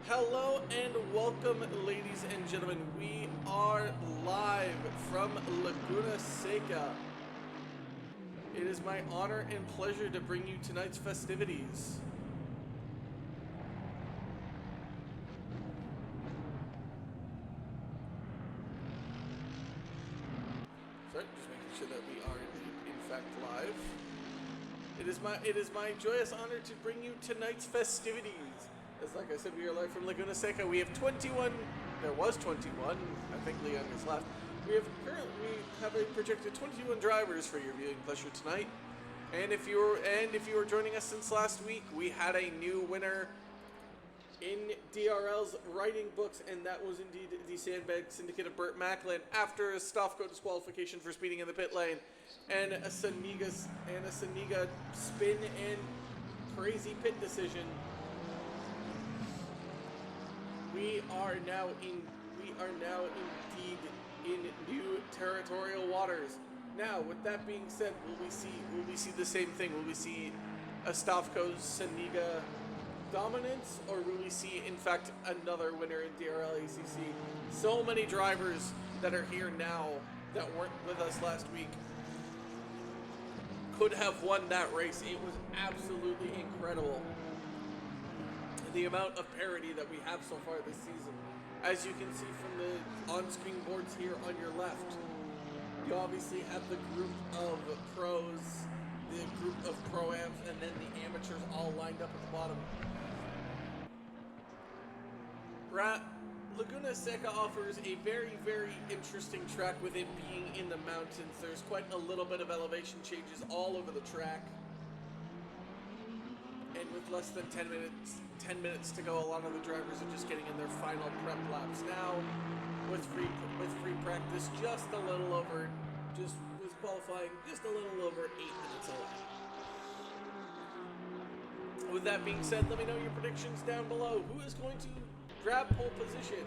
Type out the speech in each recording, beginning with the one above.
Hello and welcome, ladies and gentlemen. We are live from Laguna Seca. It is my honor and pleasure to bring you tonight's festivities. Sorry, just making sure that we are in fact live. It is my joyous honor to bring you tonight's festivities. As like I said, we are live from Laguna Seca. We have 21. There was 21. I think Leon has left. We have a projected 21 drivers for your viewing pleasure tonight. And if you were joining us since last week, we had a new winner in DRL's writing books, and that was indeed the Sandbag Syndicate of Burt Macklin after a Stoffco disqualification for speeding in the pit lane and a Saniga spin and crazy pit decision. We are now indeed in new territorial waters. Now, with that being said, will we see the same thing? Will we see a Stoffco Saniga dominance, or will we see, in fact, another winner in DRL ACC? So many drivers that are here now that weren't with us last week could have won that race. It was absolutely incredible, the amount of parity that we have so far this season. As you can see from the on-screen boards here on your left, you obviously have the group of pros, the group of pro-ams, and then the amateurs all lined up at the bottom. Laguna Seca offers a very, very interesting track with it being in the mountains. There's quite a little bit of elevation changes all over the track. And with less than 10 minutes to go, a lot of the drivers are just getting in their final prep laps now. With free practice, just a little over, just was qualifying just a little over 8 minutes away. With that being said, let me know your predictions down below. Who is going to grab pole position?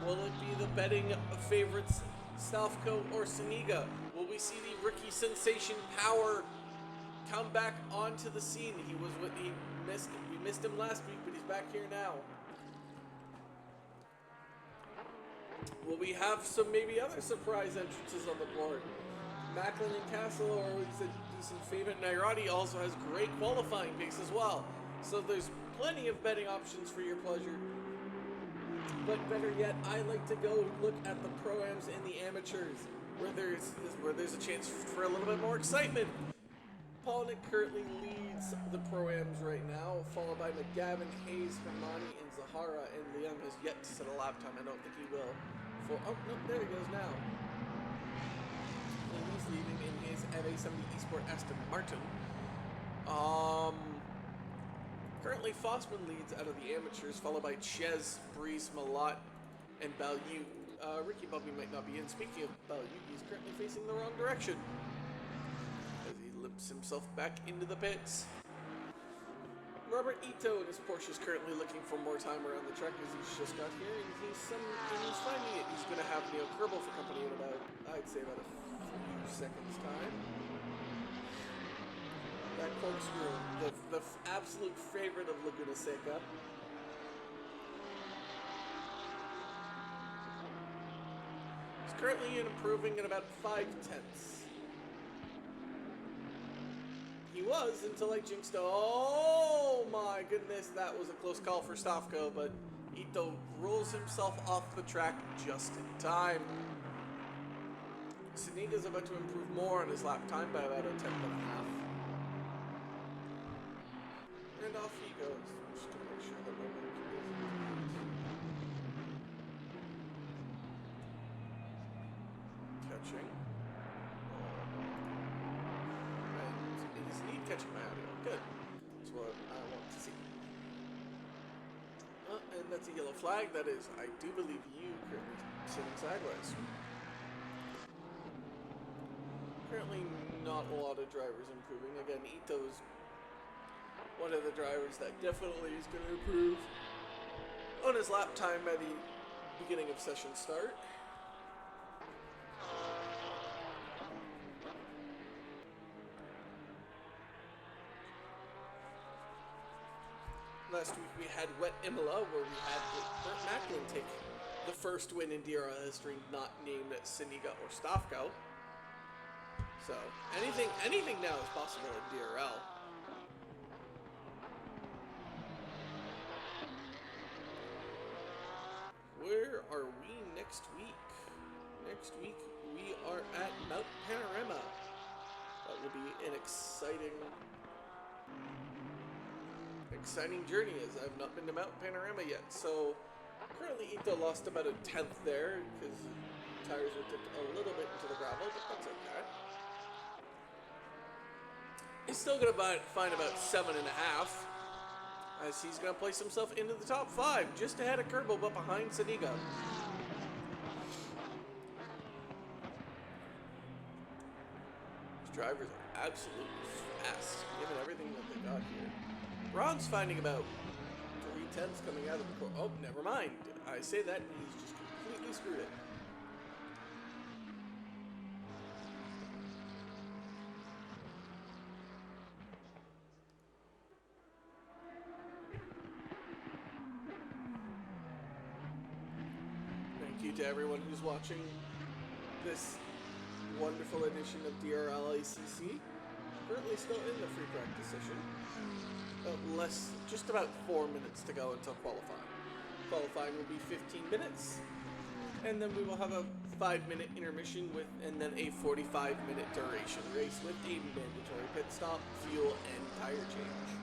Will it be the betting favorites, Stoffco or Saniga? Will we see the rookie sensation Power come back onto the scene? We missed him last week, but he's back here now. Will we have some maybe other surprise entrances on the board? Macklin and Castle are always a decent favorite. Nairati also has great qualifying pace as well. So there's plenty of betting options for your pleasure. But better yet, I like to go look at the pro-ams and the amateurs, where there's a chance for a little bit more excitement. Polnick currently leads the pro-ams right now, followed by McGavin, Hayes, Hermione, and Zahara, and Leung has yet to set a lap time. I don't think he will. Oh, no, there he goes now. And he's leading in his FA70 Esport Aston Martin. Currently, Fossman leads out of the amateurs, followed by Ches, Breeze, Malott, and Balyu. Ricky Bobby might not be in. Speaking of Balyu, he's currently facing the wrong direction as he limps himself back into the pits. Robert Ito in his Porsche is currently looking for more time around the track as he's just got here, and he's finding it. He's going to have Neil Kerbal for company in about, I'd say, about a few seconds' time. That corkscrew, the absolute favorite of Laguna Seca. He's currently improving at about 5/10. He was until I jinxed. Oh my goodness, that was a close call for Stoffco, but Ito rolls himself off the track just in time. Saniga's about to improve more on his lap time by about a 10.5. And off he goes, just to make sure that momentum isn't catching. And is Need catching my audio? Good. That's what I want to see. And that's a yellow flag. That is, I do believe you currently sitting sideways. Currently not a lot of drivers improving. Again, Ito's one of the drivers that definitely is going to improve on his lap time by the beginning of session start. last week we had Wet Imola, where we had Burt Macklin take the first win in DRL history, not named Siniga or Stavko. So anything now is possible in DRL. Where are we next week? Next week we are at Mount Panorama. That will be an exciting journey, as I've not been to Mount Panorama yet. So currently Ito lost about a 10th there because tires were tipped a little bit into the gravel, but that's okay. He's still going to find about 7.5, as he's going to place himself into the top 5, just ahead of Kerbo, but behind Saniga. These drivers are absolutely fast, given everything that they got here. Braun's finding about 3/10 coming out of the corner. Oh, never mind. I say that, and he's just completely screwed it. Thank you to everyone who's watching this wonderful edition of DRL ACC. Currently still in the free practice session. Just about 4 minutes to go until qualifying. Qualifying will be 15 minutes, and then we will have a 5-minute intermission and then a 45-minute duration race with a mandatory pit stop, fuel, and tire change.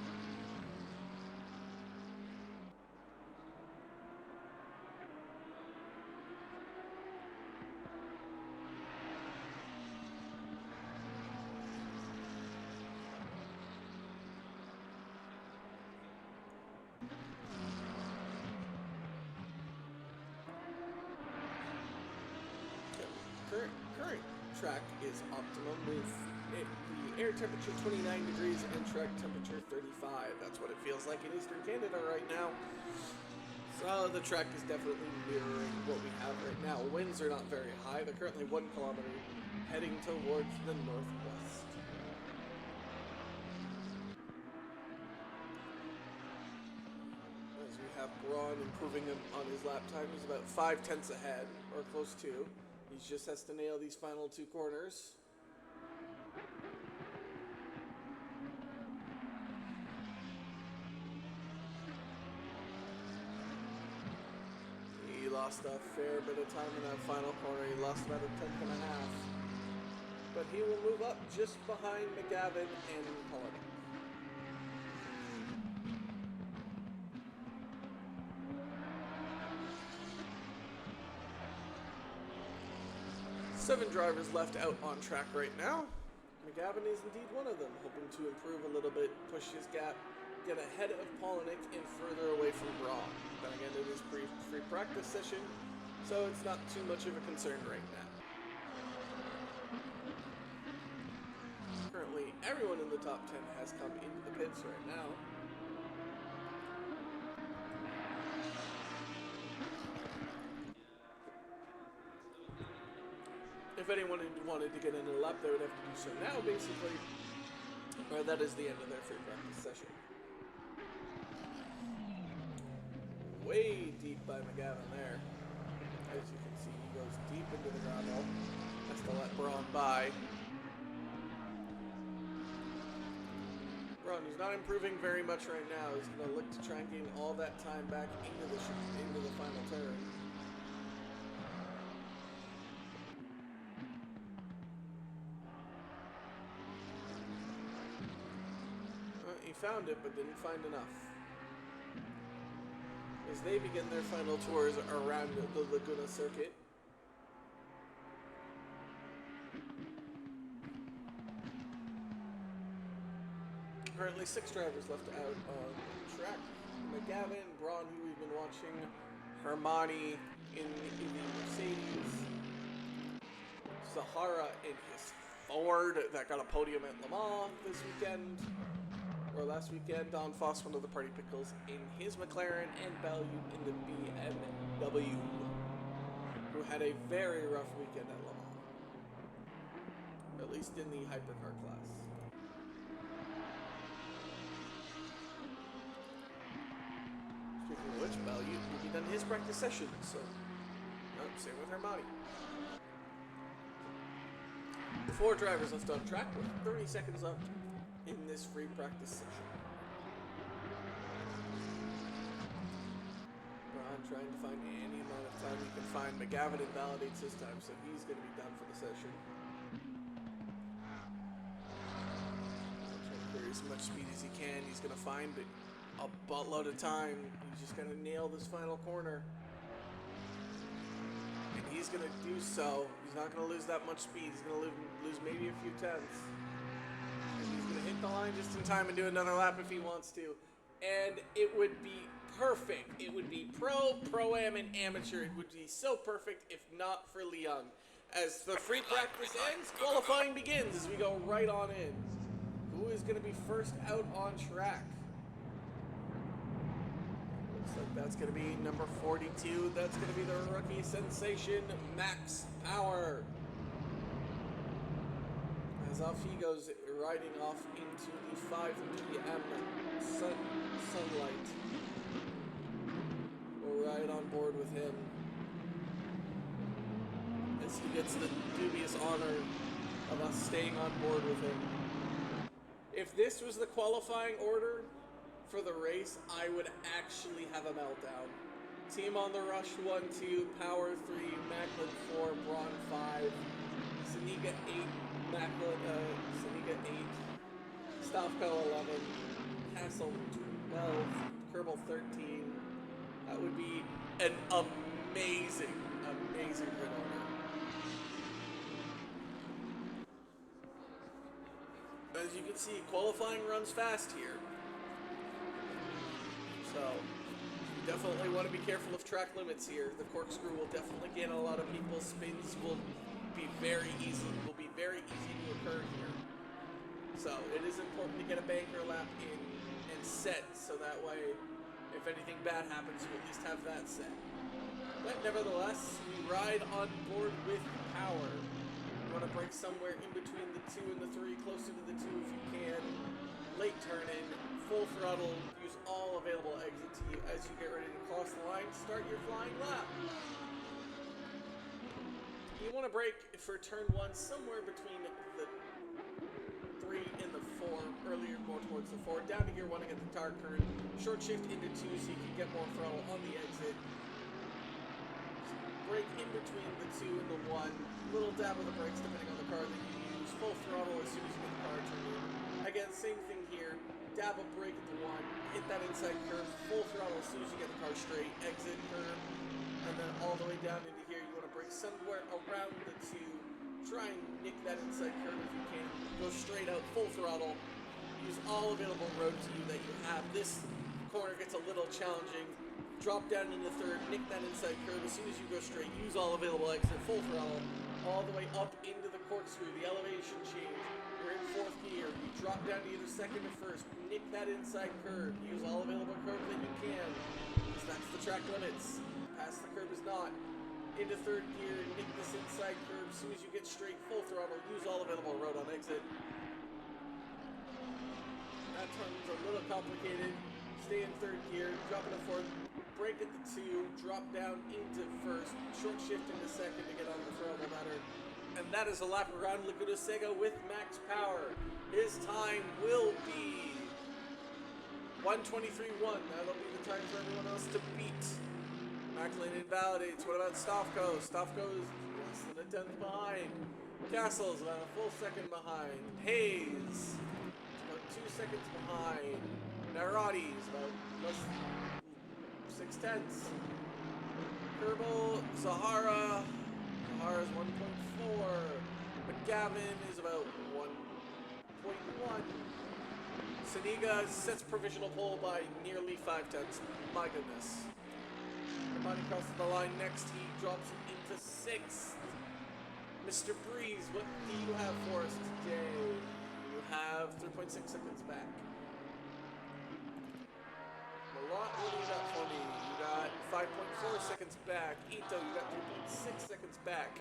Current track is optimum with the air temperature 29 degrees and track temperature 35. That's what it feels like in Eastern Canada right now. So the track is definitely mirroring what we have right now. Winds are not very high. They're currently 1 kilometer heading towards the northwest. As we have Braun improving on his lap time. He's about 5/10 ahead, or close to. He just has to nail these final 2 corners. He lost a fair bit of time in that final corner. He lost about 1/10.5. But he will move up just behind McGavin and Pollock. Seven drivers left out on track right now. McGavin is indeed one of them, hoping to improve a little bit, push his gap, get ahead of Polinick and further away from Braun. Then again, it is free practice session, so it's not too much of a concern right now. Currently, everyone in the top 10 has come into the pits right now. If anyone wanted to get in a lap, they would have to do so now, basically. Or that is the end of their free practice session. Way deep by McGavin there. As you can see, he goes deep into the gravel. Has to let Braun by. Braun, who's not improving very much right now, is going to look to try and gain all that time back into the final turn. Found it, but didn't find enough. As they begin their final tours around the Laguna circuit. Currently 6 drivers left out on the track. McGavin, Braun, who we've been watching, Hermani in the Mercedes, Sahara in his Ford that got a podium at Le Mans this weekend. Or last weekend, Don Foss, one of the party pickles, in his McLaren, and Bellew in the BMW, who had a very rough weekend at Le Mans, at least in the hypercar class. Speaking of which, Bell, you'll be done his practice session, so... Oh, same with Hermione. 4 drivers left on track with 30 seconds left in this free practice session. Ron trying to find any amount of time he can find. McGavin invalidates his time, so he's going to be done for the session. Trying to clear as much speed as he can. He's going to find a buttload of time. He's just going to nail this final corner. And he's going to do so. He's not going to lose that much speed. He's going to lose maybe a few tenths. And he's going to hit the line just in time and do another lap if he wants to. And it would be perfect. It would be pro-am, and amateur. It would be so perfect if not for Leung. As the free practice ends, qualifying begins as we go right on in. Who is going to be first out on track? Looks like that's going to be number 42. That's going to be the rookie sensation, Max Power. As off he goes, riding off into the 5 p.m. sunlight. We'll ride on board with him as he gets the dubious honor of us staying on board with him. If this was the qualifying order for the race, I would actually have a meltdown. Team on the rush 1, 2, Power 3, Macklin 4, Braun 5, Zuniga 8, Zuniga 8, Stavko 11, Castle 12, Kerbal 13. That would be an amazing grid order. As you can see, qualifying runs fast here. So, you definitely want to be careful of track limits here. The corkscrew will definitely get a lot of people. Spins will be very easy to occur here. So, it is important to get a banker lap in and set, so that way, if anything bad happens, you at least have that set. But nevertheless, we ride on board with Power. You want to break somewhere in between the 2 and the 3, closer to the 2 if you can. Late turn in, full throttle, use all available exit to you as you get ready to cross the line. Start your flying lap. You want to brake for turn 1 somewhere between the 3 and the 4, earlier more towards the 4, down to gear 1 to get the tire current, short shift into 2 so you can get more throttle on the exit, brake in between the 2 and the 1, little dab of the brakes depending on the car that you use, full throttle as soon as you get the car turned in. Again, same thing here, dab a brake at the 1, hit that inside curve, full throttle as soon as you get the car straight, exit curve, and then all the way down into here. You want to brake somewhere around the 2, try and nick that inside curve if you can, go straight out, full throttle, use all available road to you that you have. This corner gets a little challenging, drop down into 3rd, nick that inside curve, as soon as you go straight, use all available exit, full throttle, all the way up into the corkscrew, the elevation change, you're in 4th gear, you drop down to either 2nd or 1st, nick that inside curve, use all available curve that you can, because that's the track limits, past the curve is not. Into 3rd gear, nick this inside curve, as soon as you get straight, full throttle, use all available road on exit. That turn's a little complicated. Stay in 3rd gear, drop into 4th, brake at the 2, drop down into 1st, short shift into 2nd to get on the throttle ladder. And that is a lap around Laguna Seca with Max Power. His time will be 1:23.1. That'll be the time for everyone else to beat. Macklin invalidates. What about Stavko? Stavko is less than a tenth behind. Castle's about a full second behind. Hayes about 2 seconds behind. Narati's about less than 6 tenths. Kerbal, Zahara's 1.4. McGavin is about 1.1. Saniga sets provisional pole by nearly 5 tenths. My goodness. Hermione crosses the line next. He drops it into 6th. Mr. Breeze, what do you have for us today? You have 3.6 seconds back. Malott, what do you got for me? You got 5.4 seconds back. Ito, you got 3.6 seconds back.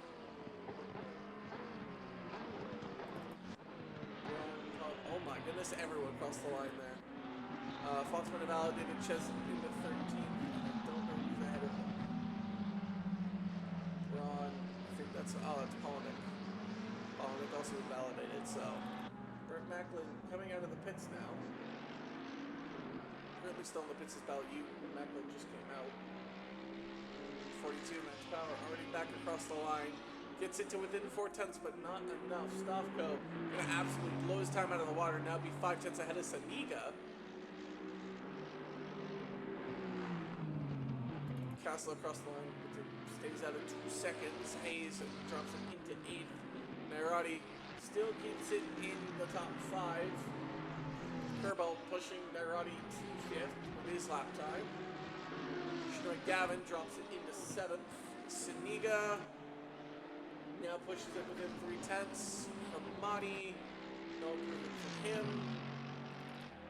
Oh my goodness, everyone crossed the line there. Foxman invalidated, Chess into 13th. also invalidated, so Burt Macklin coming out of the pits now. Currently still in the pits is Ballou. Macklin just came out. 42 max power, already back across the line. Gets it to within 4/10, but not enough. Stavko gonna absolutely blow his time out of the water. Now be 5/10 ahead of Saniga. Castle across the line, stays out of 2 seconds. Hayes drops it into 8th. Nairati still keeps it in the top 5. Kerbal pushing Nairati to 5th with his lap time. Gavin drops it into 7th. Saniga now pushes it within 3/10. Amani, no improvement from him.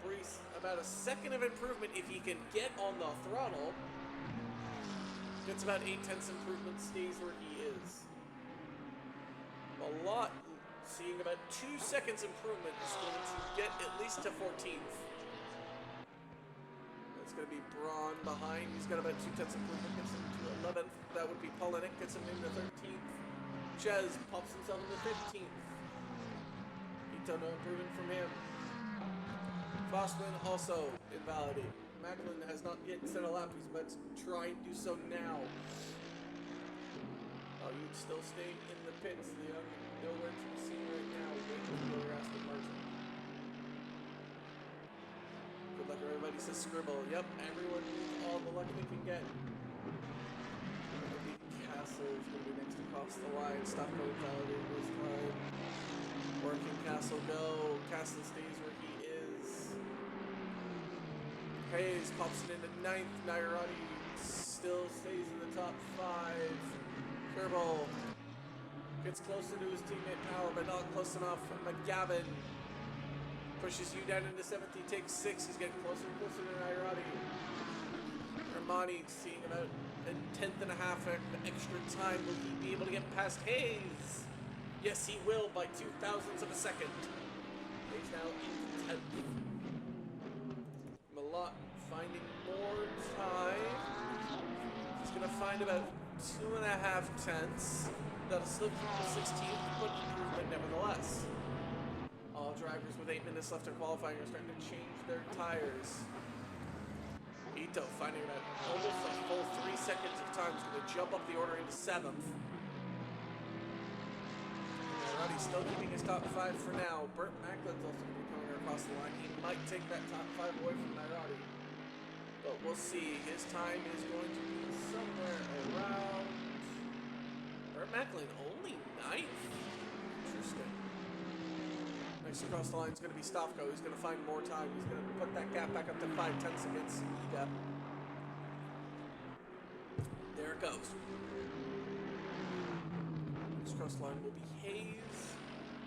Brees, about a second of improvement if he can get on the throttle. Gets about 8/10 improvement, stays where he is. Malott, seeing about 2 seconds improvement, is going to get at least to 14th. That's going to be Braun behind. He's got about 2/10 improvement, gets him to 11th. That would be Polinick, gets him into 13th. Ches pops himself into 15th. Ito, no improvement from him. Fossman also invalidated. Macklin has not yet set a lap. He's about to try and do so now. Oh, you'd still stay in the pits. They are nowhere to be seen right now. Waiting for your Aston Martin. Good luck, everybody, says Scribble. Yep, everyone needs all the luck they can get. Castle is going to be next across the line. Stop going validated this time. Where can Castle go? Castle stays where he is. Hayes pops it into 9th. Nairati still stays in the top 5. Kerbal gets closer to his teammate Power, but not close enough. McGavin pushes you down into 7th. He takes 6. He's getting closer and closer to Nairati. Armani seeing about a 10th and a half extra time. Will he be able to get past Hayes? Yes, he will by 0.02 of a second. Hayes now in 10th. Malott finding more time. He's going to find about 2.5 tenths. That'll slip from 16th, but improvement nevertheless. All drivers with 8 minutes left in qualifying are starting to change their tires. Ito finding about almost a full 3 seconds of time. He's going to jump up the order into 7th. Nairati's still keeping his top 5 for now. Burt Macklin's also going to be coming across the line. He might take that top 5 away from Nairati. But we'll see. His time is going to be somewhere around... Burt Macklin only 9th. Interesting. Next across the line is going to be Stavko. He's going to find more time. He's going to put that gap back up to 5/10 against Ida. There it goes. Next across the line will be Hayes.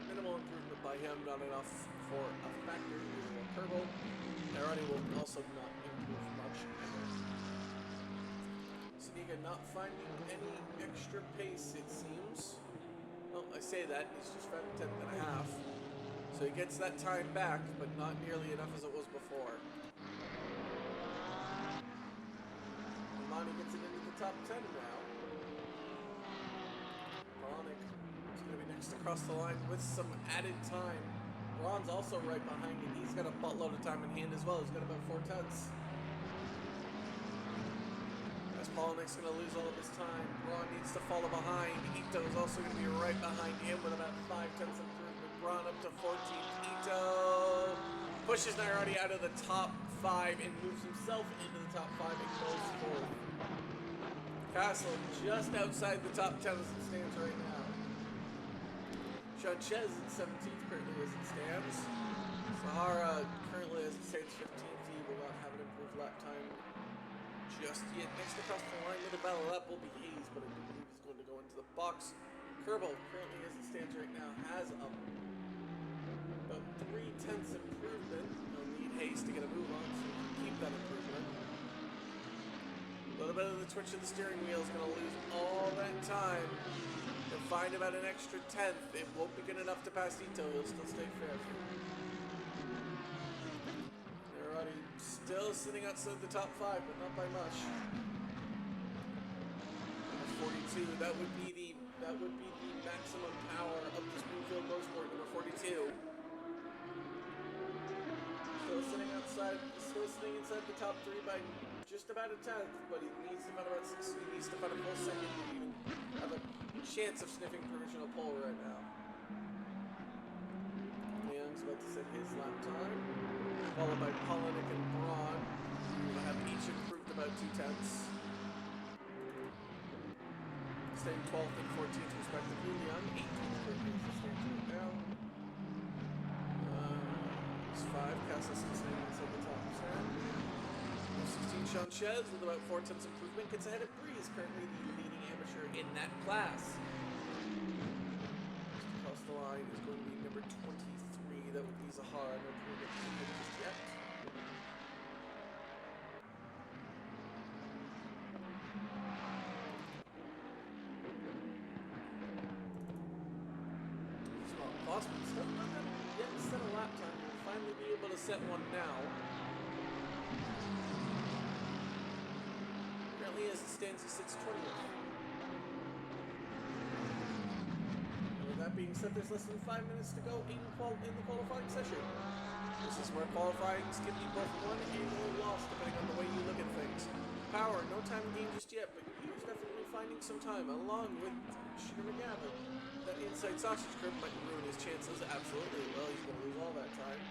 Minimal improvement by him, not enough for a factor. Kerbal. Nairati will also not improve much. Saniga not finding any extra pace, it seems. Well, I say that, he's just found a 10th and a half. So he gets that time back, but not nearly enough as it was before. Amani gets it into the top 10 now. Polinick is going to be next across the line with some added time. Ron's also right behind him. He's got a buttload of time in hand as well. He's got about 4/10. As Polinick's going to lose all of his time, Ron needs to follow behind. Ito is also going to be right behind him with about 5/10 improvement. Ron up to 14th. Ito pushes Nairati out of the top 5 and moves himself into the top 5 and goes 4th. Castle just outside the top 10 as it stands right now. Sanchez in 17th currently as it stands. Sahara currently as it stands 15th. He will not have an improved lap time just yet. Next across the line with a battle lap will be Hayes, but I do believe he's going to go into the box. Kerbal currently as it stands right now has about 3/10 improvement. He'll need Hayes to get a move on so he can keep that improvement. A little bit of the twitch of the steering wheel is going to lose all that time. He'll find about an extra 10th. It won't be good enough to pass Ito. He'll still stay 5th. Nairati still sitting outside the top 5, but not by much. 42, that would be the That would be the maximum power of the Springfield Motorsport number 42. Still sitting inside the top 3 by just about a tenth, but he needs to find about 6. He needs to find a full second to even have a chance of sniffing provisional pole right now. Young's about to set his lap time, followed by Polinick and Braun, who will have each improved about 2 tenths. Staying 12th and 14th respectively. Young 18th currently as it stands right now. 5, Casas is staying inside the top 10. 16, Sanchez with about 4 tenths improvement gets ahead of Breeze, currently the leading amateur in that class. Just across the line is going to be number 23. That would be Zahara. No improvement just yet. Boston still not having yet set a lap time. We'll finally be able to set one now. Currently, as it stands, he sits 20th. With that being said, there's less than 5 minutes to go in the qualifying session. This is where qualifyings can be both won and lost, depending on the way you look at things. Power, no time game just yet, but he's definitely finding some time, along with Shooter McGavin. That inside sausage grip might ruin his chances. Absolutely. Well, he's going to lose all that time.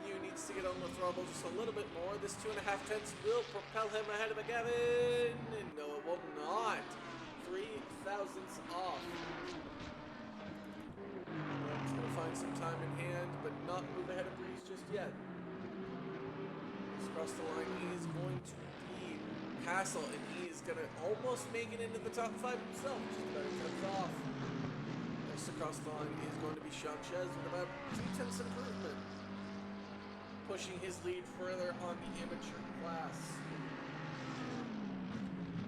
Yu needs to get on the throttle just a little bit more. This 2.5 tenths will propel him ahead of McGavin. And no, it will not. 3 thousandths off. He's going to find some time in hand, but not move ahead of Breeze just yet. He's across the line. He is going to be Castle, and he is going to almost make it into the top 5 himself. Just about a tenth off. Across the line is going to be Sanchez with about 2 tenths improvement, pushing his lead further on the amateur class.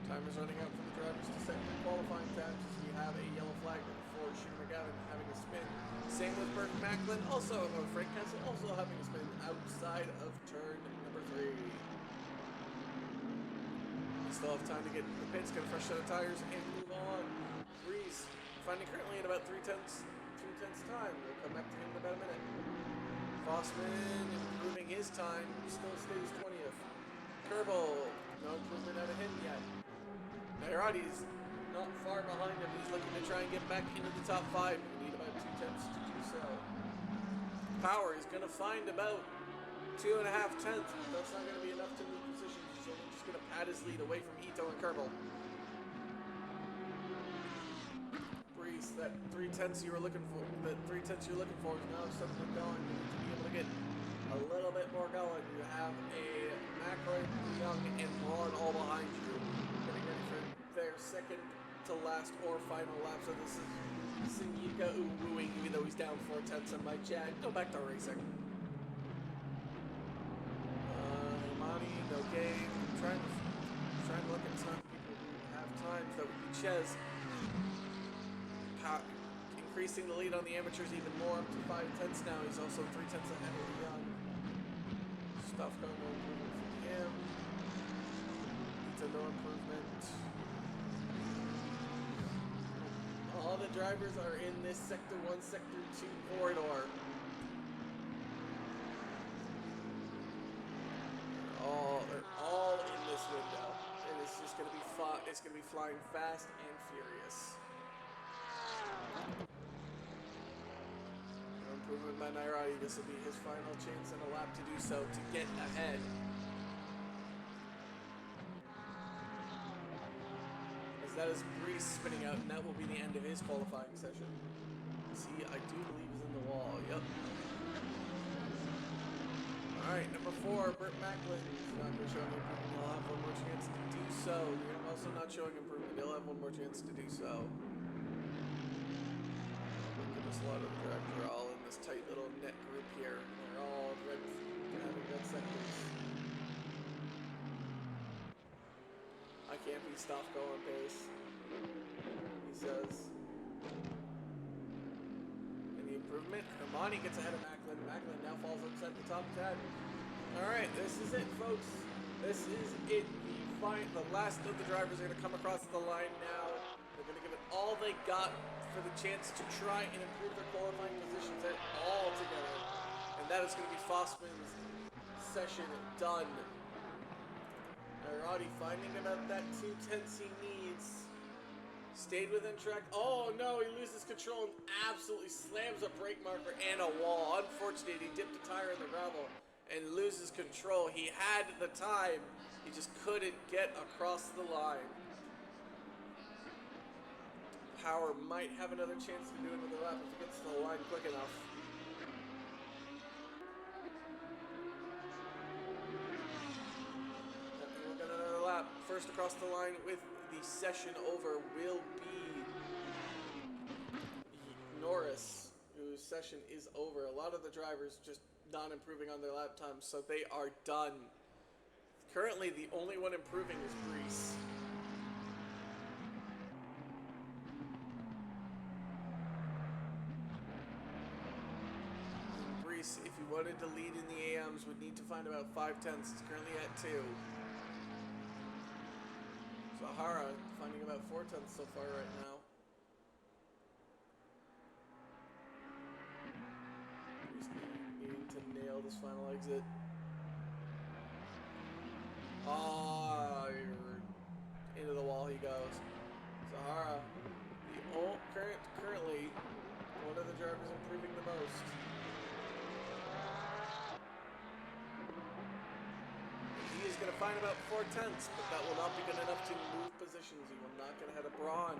Time is running out for the drivers to set their qualifying times as we have a yellow flag for Shooter McGavin having a spin. Same with Burke Macklin, Frank Castle also having a spin outside of turn number 3. We still have time to get into the pits, get a fresh set of tires, and move on. Breeze finding currently at about 3 tenths time. We'll come back to him in about a minute. Fossman improving his time, still stays 20th. Kerbal, no improvement out of him yet. Nairati's not far behind him. He's looking to try and get back into the top 5. We need about 2 tenths to do so. Power is going to find about 2.5 tenths. That's not going to be enough to move positions, so we're just going to pad his lead away from Ito and Kerbal. That 3 tenths you were looking for, is now something going. You need to be able to get a little bit more going. You have a Macklin, Young, and Braun all behind you, getting ready for their second to last or final lap. So this is Singika wooing, even though he's down 4 tenths on Mike Chad. Go back to racing. Imani, no game. Trying to look at some people who have times. That would be Ches. Increasing the lead on the amateurs even more, up to 5 tenths now. He's also 3 tenths ahead of Young. Stuff going no improvement from him. It's a no improvement. All the drivers are in this Sector 1, Sector 2 corridor. They're all in this window. And it's just going to be flying fast and furious. Improvement by Nairati. This will be his final chance and a lap to do so to get ahead. As that is Breeze spinning out, and that will be the end of his qualifying session. See, I do believe he's in the wall. Yep. Alright, number 4, Burt Macklin. He's not going to show any improvement. He'll have one more chance to do so. You're also not showing improvement. He'll have one more chance to do so. A lot of the drivers are all in this tight little net group here. They're all having red sectors. I can't be stopped going pace, he says. Any improvement? Hermani gets ahead of Macklin. Macklin now falls outside the top 10. Alright, this is it, folks. This is it. The last of the drivers are going to come across the line now. They're going to give it all they got for the chance to try and improve their qualifying positions all together. And that is going to be Fossman's session done. Nairati finding about that 2/10 he needs. Stayed within track. Oh no, he loses control and absolutely slams a brake marker and a wall. Unfortunately, he dipped a tire in the gravel and loses control. He had the time, he just couldn't get across the line. Power might have another chance to do another lap if he gets to the line quick enough. We'll get another lap. First across the line with the session over will be Norris, whose session is over. A lot of the drivers just not improving on their lap times, so they are done. Currently, the only one improving is Brees. Brees, if he wanted to lead in the AMs, would need to find about 5/10. It's currently at 2. Sahara finding about 4/10 so far right now. He's needing to nail this final exit. Into the wall he goes. Sahara, currently one of the drivers improving the most. He is going to find about 4/10, but that will not be good enough to move positions. He will not get ahead of Braun.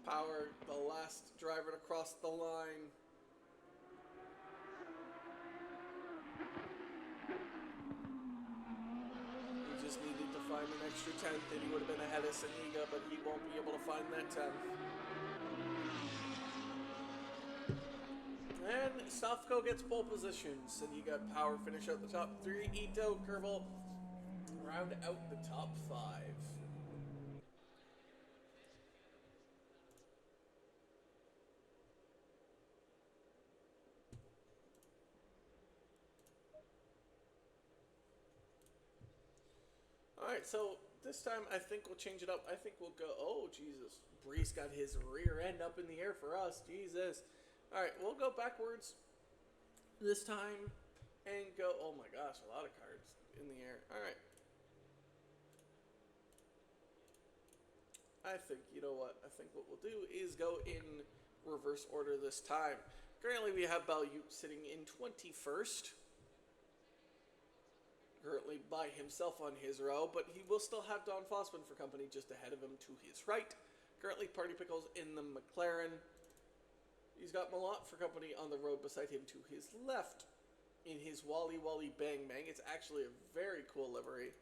Power, the last driver to cross the line. He just needed to find an extra 10th, and he would have been ahead of Saniga, but he won't be able to find that 10th. And Sofco gets pole position. Saniga, Power finish out the top 3. Ito, Kervel round out the top 5. Alright, so this time I think we'll change it up. I think we'll go... Oh, Jesus. Brees got his rear end up in the air for us. Jesus. Alright, we'll go backwards this time and go... Oh my gosh, a lot of cards in the air. Alright. I think, you know what? I think what we'll do is go in reverse order this time. Currently we have Balyut sitting in 21st. Currently by himself on his row, but he will still have Don Fossman for company just ahead of him to his right. Currently Party Pickles in the McLaren. He's got Malott for company on the road beside him to his left in his Wally Wally Bang Bang. It's actually a very cool livery.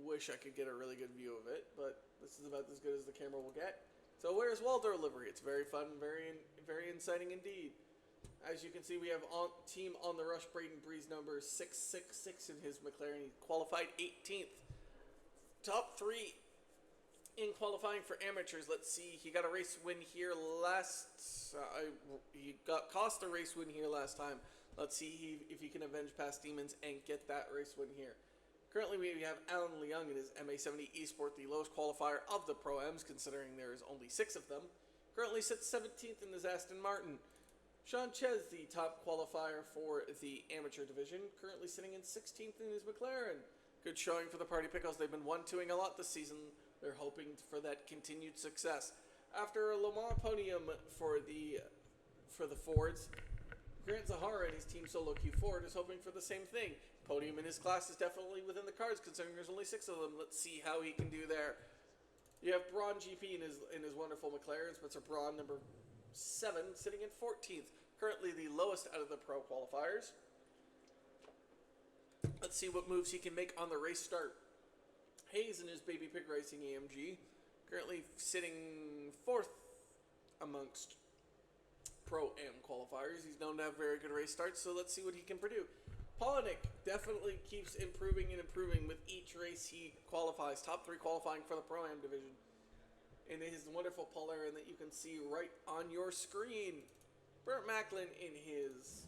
Wish I could get a really good view of it, but this is about as good as the camera will get. So where's Waldo livery? It's very fun, very inciting indeed. As you can see, we have team on the rush. Braden Brees number 666 in his McLaren. He qualified 18th. Top 3 in qualifying for amateurs. Let's see. He got a race win here last. He cost a race win here last time. Let's see if he can avenge past demons and get that race win here. Currently, we have Alan Leung in his MA70 Esport, the lowest qualifier of the Pro-Ams, considering there is only 6 of them. Currently sits 17th in his Aston Martin. Sean Ches, the top qualifier for the amateur division, currently sitting in 16th in his McLaren. Good showing for the Party Pickles. They've been 1-2ing a lot this season. They're hoping for that continued success. After a Le Mans podium for the Fords, Grant Zahara and his Team Solo Q Ford is hoping for the same thing. Podium in his class is definitely within the cards, considering there's only 6 of them. Let's see how he can do there. You have Braun GP in his wonderful McLaren. Spencer Braun, number 7, sitting in 14th. Currently the lowest out of the pro qualifiers. Let's see what moves he can make on the race start. Hayes in his Baby Pig Racing AMG, currently sitting 4th amongst Pro-Am qualifiers. He's known to have very good race starts, so let's see what he can produce. Polinick definitely keeps improving and improving with each race he qualifies. Top 3 qualifying for the Pro-Am division. And his wonderful Polaran that you can see right on your screen. Burt Macklin in his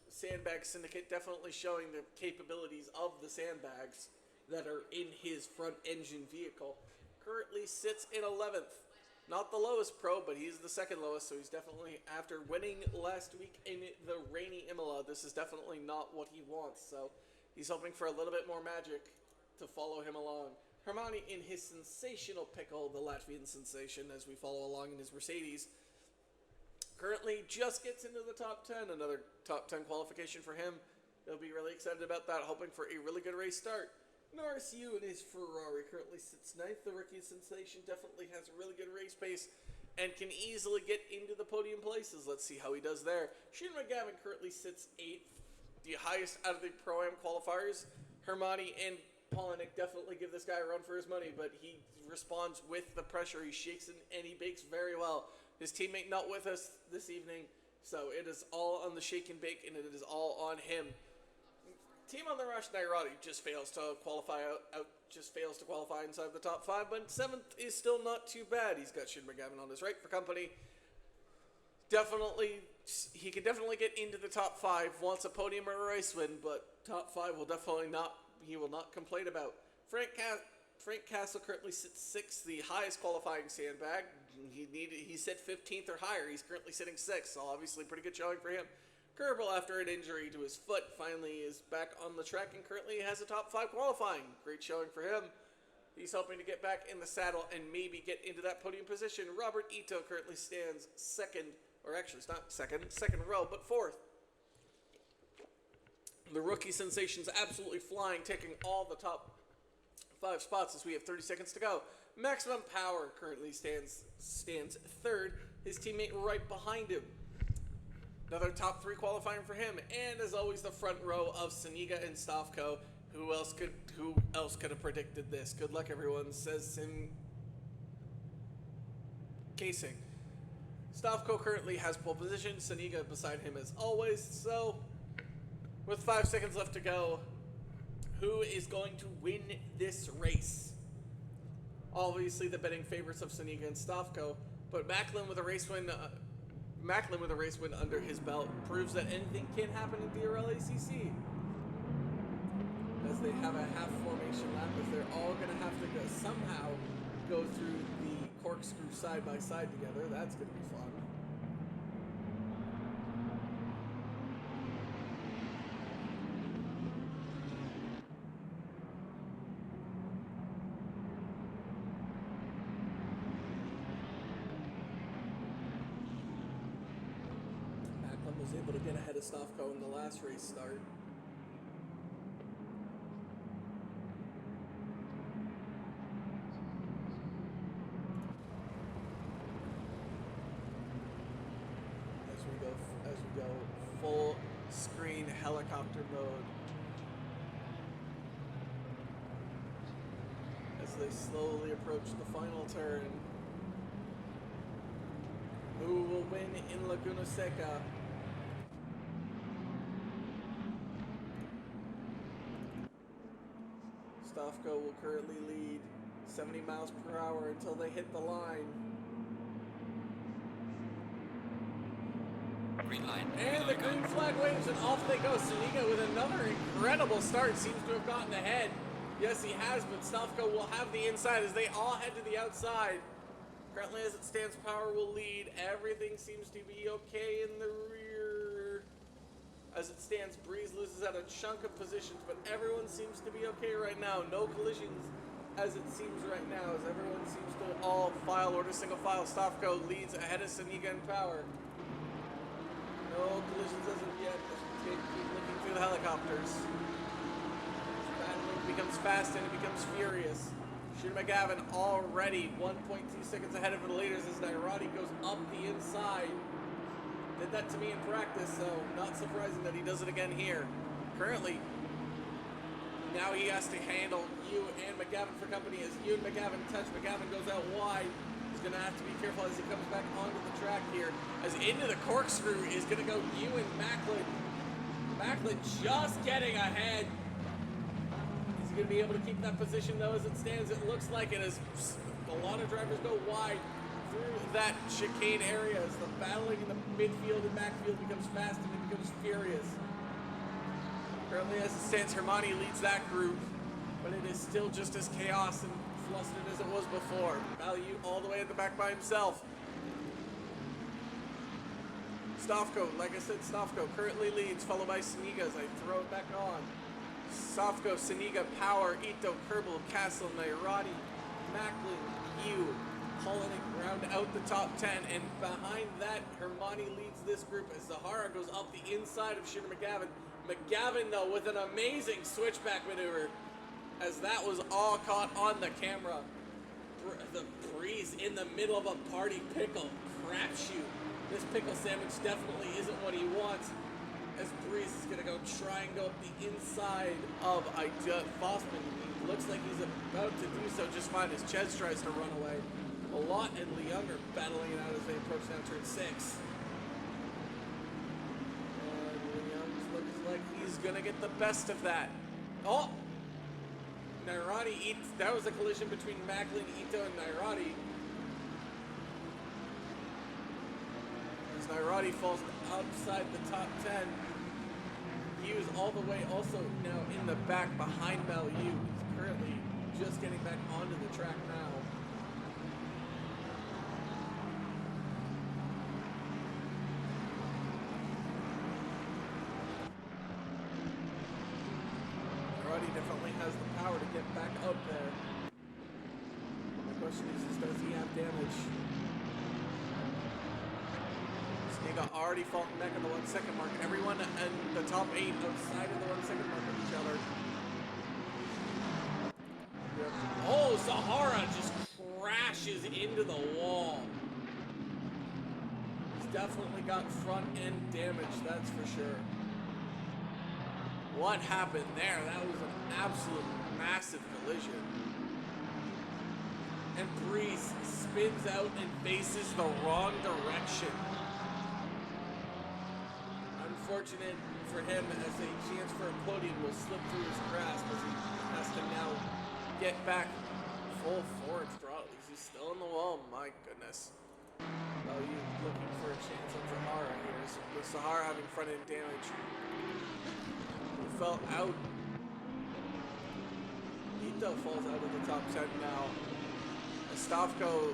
Sandbag Syndicate, definitely showing the capabilities of the sandbags that are in his front engine vehicle. currently sits in 11th. Not the lowest pro, but he's the second lowest, so he's definitely, after winning last week in the rainy Imola, this is definitely not what he wants, so he's hoping for a little bit more magic to follow him along. Hermione in his sensational pickle, the Latvian sensation, as we follow along in his Mercedes, currently just gets into the top 10, another top 10 qualification for him. He'll be really excited about that, hoping for a really good race start. Norris Yu in his Ferrari currently sits 9th. The rookie sensation definitely has a really good race pace and can easily get into the podium places. Let's see how he does there. Shane McGavin currently sits 8th, the highest out of the Pro-Am qualifiers. Hermione and Polinick definitely give this guy a run for his money, but he responds with the pressure. He shakes and he bakes very well. His teammate not with us this evening, so it is all on the shake and bake, and it is all on him. Team on the Rush Nairati just fails to qualify inside the top 5, but 7th is still not too bad. He's got Shane McGavin on his right for company. He can definitely get into the top 5. Wants a podium or a race win, but top 5 he will not complain about. Frank Castle currently sits 6th, the highest qualifying sandbag. He said 15th or higher. He's currently sitting 6th, so obviously pretty good showing for him. Kerbal, after an injury to his foot, finally is back on the track and currently has a top 5 qualifying. Great showing for him. He's hoping to get back in the saddle and maybe get into that podium position. Robert Ito currently stands second, or actually it's not second row, but 4th. The rookie sensation's absolutely flying, taking all the top 5 spots as we have 30 seconds to go. Maximum Power currently stands 3rd. His teammate right behind him. Another top 3 qualifying for him, and as always, the front row of Saniga and Stavko. Who else could have predicted this? Good luck, everyone, says Sim Casing. Stavko currently has pole position, Saniga beside him as always, so with 5 seconds left to go, who is going to win this race? Obviously the betting favorites of Saniga and Stavko, but Macklin with a race win under his belt proves that anything can happen in DRL ACC. As they have a half formation lap, as they're all going to have to somehow go through the corkscrew side by side together. That's going to be fun. Was able to get ahead of Stavko in the last race start. As we go full screen helicopter mode. As they slowly approach the final turn. Who will win in Laguna Seca? Stavko will currently lead 70 miles per hour until they hit the line. Green line. And the green flag waves and off they go. Saniga with another incredible start seems to have gotten ahead. Yes, he has, but Stavko will have the inside as they all head to the outside. Currently, as it stands, Power will lead. Everything seems to be okay in the rear. As it stands, Breeze loses out a chunk of positions, but everyone seems to be okay right now. No collisions as it seems right now, as everyone seems to all file order single file. Stavko leads ahead of Saniga and Power. No collisions as of yet as we keep looking through the helicopters. Battling becomes fast and it becomes furious. Shane McGavin already 1.2 seconds ahead of the leaders as Nairati goes up the inside. Did that to me in practice, so not surprising that he does it again here. Currently, now he has to handle Yu and McGavin for company. As Yu and McGavin touch, McGavin goes out wide. He's going to have to be careful as he comes back onto the track here. As into the corkscrew is going to go Yu and Macklin. Macklin just getting ahead. Is he going to be able to keep that position, though, as it stands? It looks like it, as a lot of drivers go wide through that chicane area as the battling in the midfield and backfield becomes fast and it becomes furious. Currently, as it stands, Hermione leads that group. but it is still just as chaos and flustered as it was before. Value all the way at the back by himself. Stavko, like I said, Stavko currently leads, followed by Saniga as I throw it back on. Stavko, Saniga, Power, Ito, Kerbal, Castle, Nairati, Macklin, Yu, calling it round out the top 10, and behind that, Hermione leads this group as Zahara goes up the inside of Shooter McGavin. McGavin, though, with an amazing switchback maneuver, as that was all caught on the camera. The Breeze in the middle of a party pickle crapshoot. This pickle sandwich definitely isn't what he wants, as Breeze is going to go try and go up the inside of Fossman. He looks like he's about to do so just fine as Ches tries to run away. Malott and Leung are battling it out as they approach down turn 6. Leung looks like he's going to get the best of that. Oh! Nairati, that was a collision between Macklin, Ito, and Nairati. As Nairati falls outside the top 10. Yu's all the way also now in the back behind Mel Yu. He's currently just getting back onto the track now. Nairati definitely has the power to get back up there. The question is does he have damage? Sniga already falling back in the 1 second mark. Everyone in the top 8 outside of the 1 second mark of each other. Oh, Zahara just crashes into the wall. He's definitely got front end damage, that's for sure. What happened there? That was an absolute massive collision. And Breeze spins out and faces the wrong direction. Unfortunate for him, as a chance for a podium will slip through his grasp as he has to now get back full forward throttle. He's still in the wall, my goodness. Oh, you looking for a chance on Zahara here. So with Zahara having front end damage. He fell out. Ito falls out of the top 10 now. Stavko,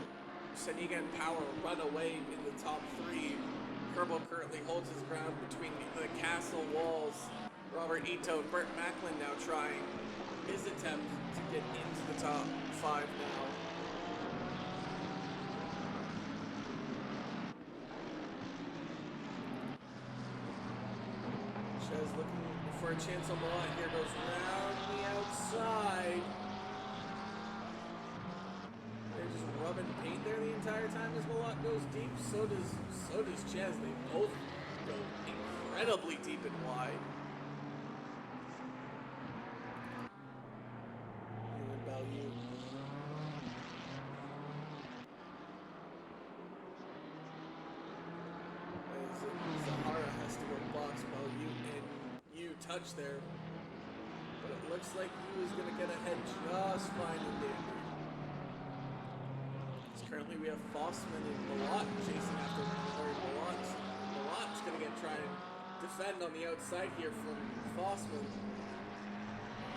Saniga, and Power run away in the top 3. Kerbal currently holds his ground between the castle walls. Robert Ito and Burt Macklin now trying his attempt to get into the top 5 now. Ches looking for a chance on Malott here, goes round the outside. They're just rubbing paint there the entire time as Malott goes deep. So does Ches. They both go incredibly deep and wide. And Value. As Zahara has to go box Value and you touch there. But it looks like Yu is going to get ahead just fine in danger. Currently we have Fossman and Malott chasing after Malott. Malott's going to try and defend on the outside here from Fossman.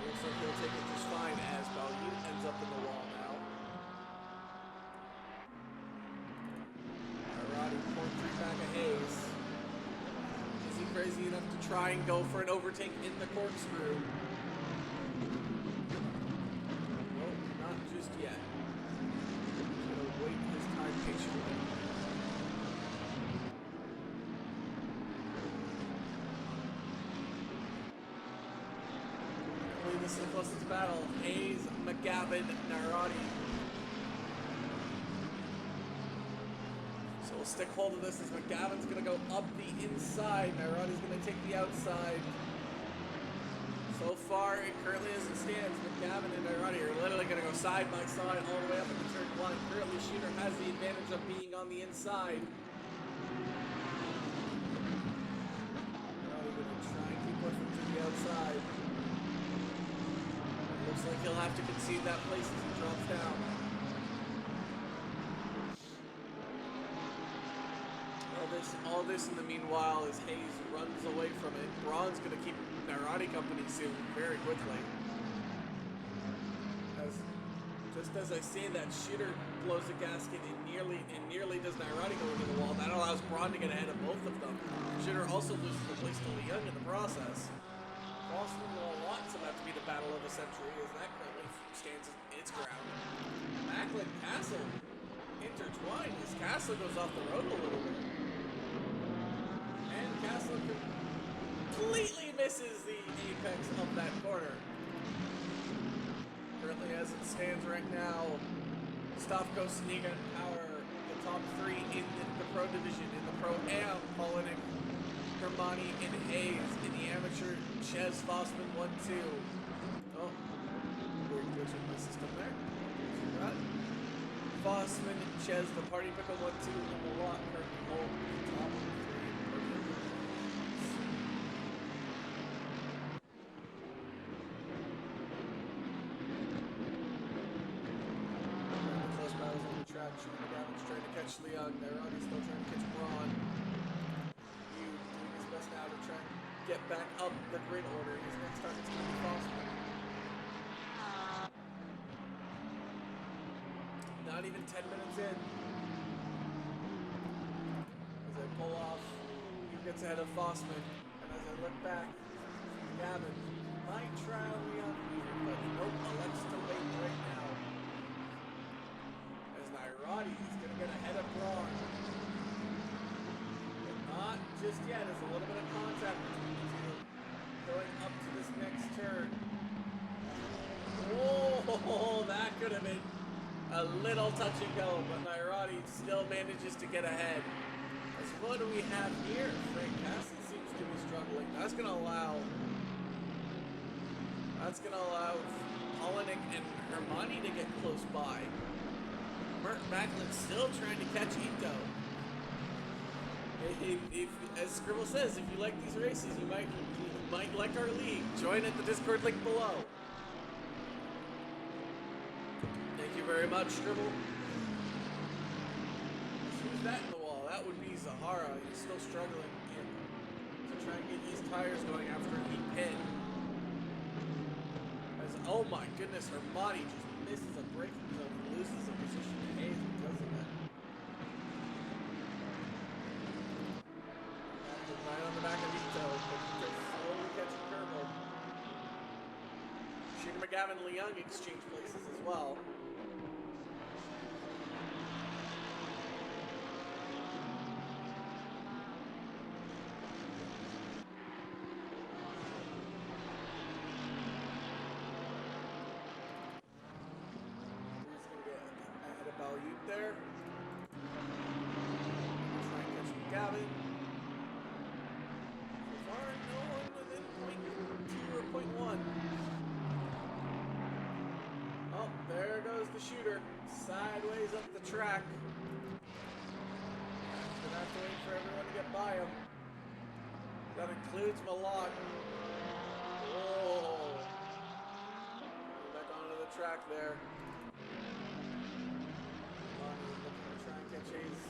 Looks like he'll take it just fine as Value ends up in the wall now. Nairati 0.3 back of Hayes. Is he crazy enough to try and go for an overtake in the corkscrew? Nope, not just yet. Wait his time patiently. This is the closest battle. Hayes, McGavin, Nairati. So we'll stick hold of this as McGavin's going to go up the inside. Nairati's going to take the outside. So far, it currently as it stands, McGavin and Nairati are literally going to go side by side all the way up into turn 1. Currently, Shooter has the advantage of being on the inside. Nairati going to try and keep pushing to the outside. Looks like he'll have to concede that place as he drops down. All this in the meanwhile as Hayes runs away from it. Braun's going to keep Nairati company soon very quickly. Just as I say that, Shooter blows a gasket and nearly does Nairati go into the wall. That allows Braun to get ahead of both of them. Shooter also loses the place to Young in the process. Boston will want about to be the battle of the century as that currently stands its ground. Macklin Castle intertwined as Castle goes off the road a little bit. And Castle completely misses the apex of that corner. Currently, as it stands right now, Stavko, Sniga, and Power, the top three in the pro division. In the pro am, Polinick, Hermione, and Hayes. In the amateur, Ches, Fossman, 1-2. Oh, we're glitching my system there. Right. Fossman, Ches, the party pickle, 1-2, and the lot currently hold the top three. Trying to catch Leon. Nairati still trying to catch Braun. You doing his best now to try and get back up the grid order. His next target's going to be Fossman. Not even 10 minutes in. As I pull off, he gets ahead of Fossman. And as I look back, Gavin might try Leon here, but nope, elects to wait right now. Nairati is going to get ahead of Braun. But not just yet. There's a little bit of contact between the two. Going up to this next turn. Oh, that could have been a little touch and go, but Nairati still manages to get ahead. As what do we have here? Frank Castle seems to be struggling. That's going to allow Polinick and Hermione to get close by. Mert Macklin's still trying to catch Ito. If, as Scribble says, if you like these races, you might like our league. Join at the Discord link below. Thank you very much, Scribble. Who's that in the wall? That would be Zahara. He's still struggling to try and get his tires going after he pit. Oh my goodness, Hermione just misses a braking zone and loses a position to Hayes because of that. Right on the back of Ito, but Ito slowly catching Kerbal. Shooter McGavin and Leung exchange places as well. There. Try and catch McGavin. So far, no one within .2 or .1. Oh, there goes the shooter. Sideways up the track. Gonna have to wait for everyone to get by him. That includes Malak. Whoa. Back onto the track there. Chase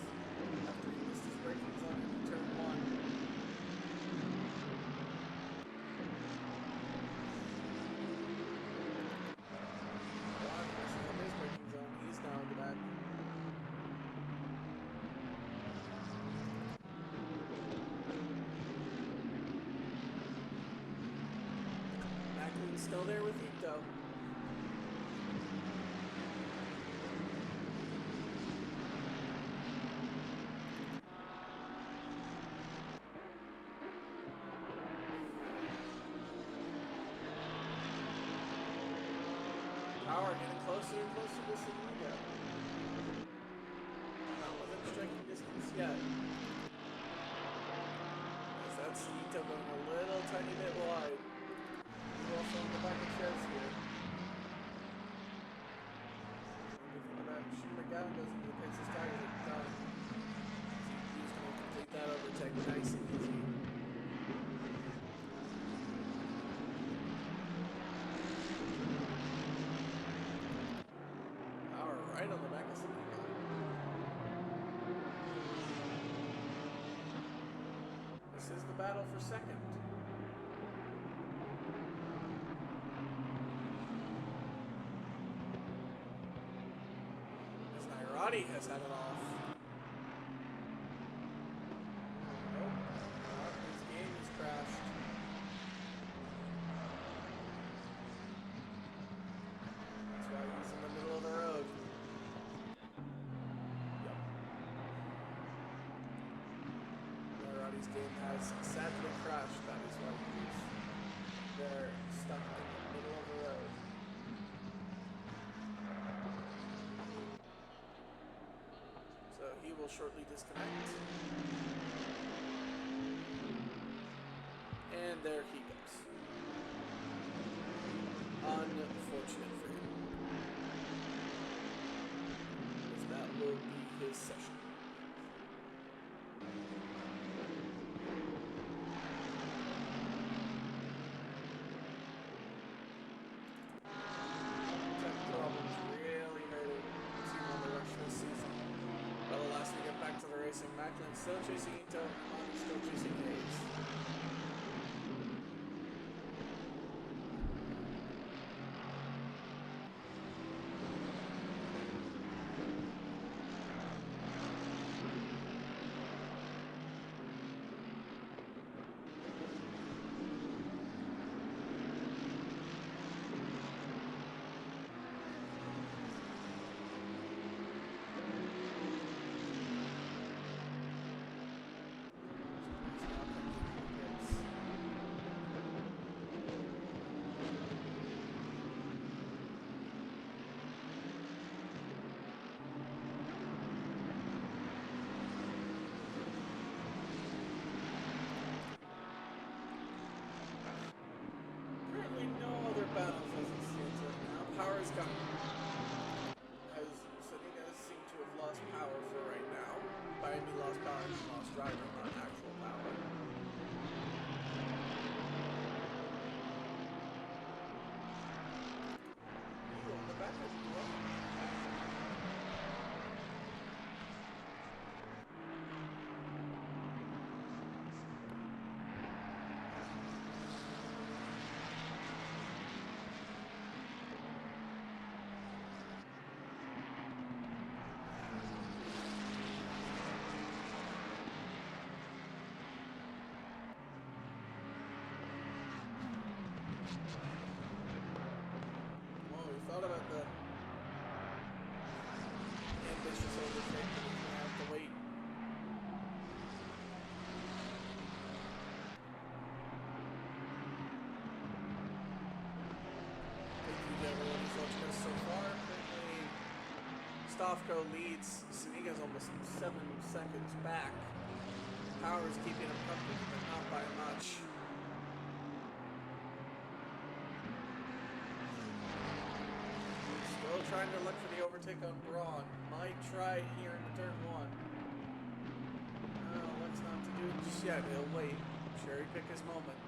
after he missed his braking zone in turn 1. His braking zone. He's now in the back. Macklin's still there with Ito. Power getting closer and closer to Siniga. Not within striking distance yet. As that's Ito going a little tiny bit wide. He's also on the back of Ches here. Before that, Shooter McGavin goes into the pits, his tires are done. He's going to complete that overtake nice and easy. Right on the back of Siniga. This is the battle for second. Nairati has had it off. Nope. His game has crashed. That's why he's in the middle of the road. Yep. Nairati's game has sadly crashed. That is why he's there, stuck in the middle of the road. So he will shortly disconnect. And there he goes. Unfortunate for him. Because that will be his session. Macklin still chasing Ito, still chasing Hayes. Stofko leads. Siniga's almost 7 seconds back. Power's keeping him company, but not by much. Still trying to look for the overtake on Braun. Might try it here in the turn 1. Looks not to do it just yet. He'll wait. Cherry pick his moment.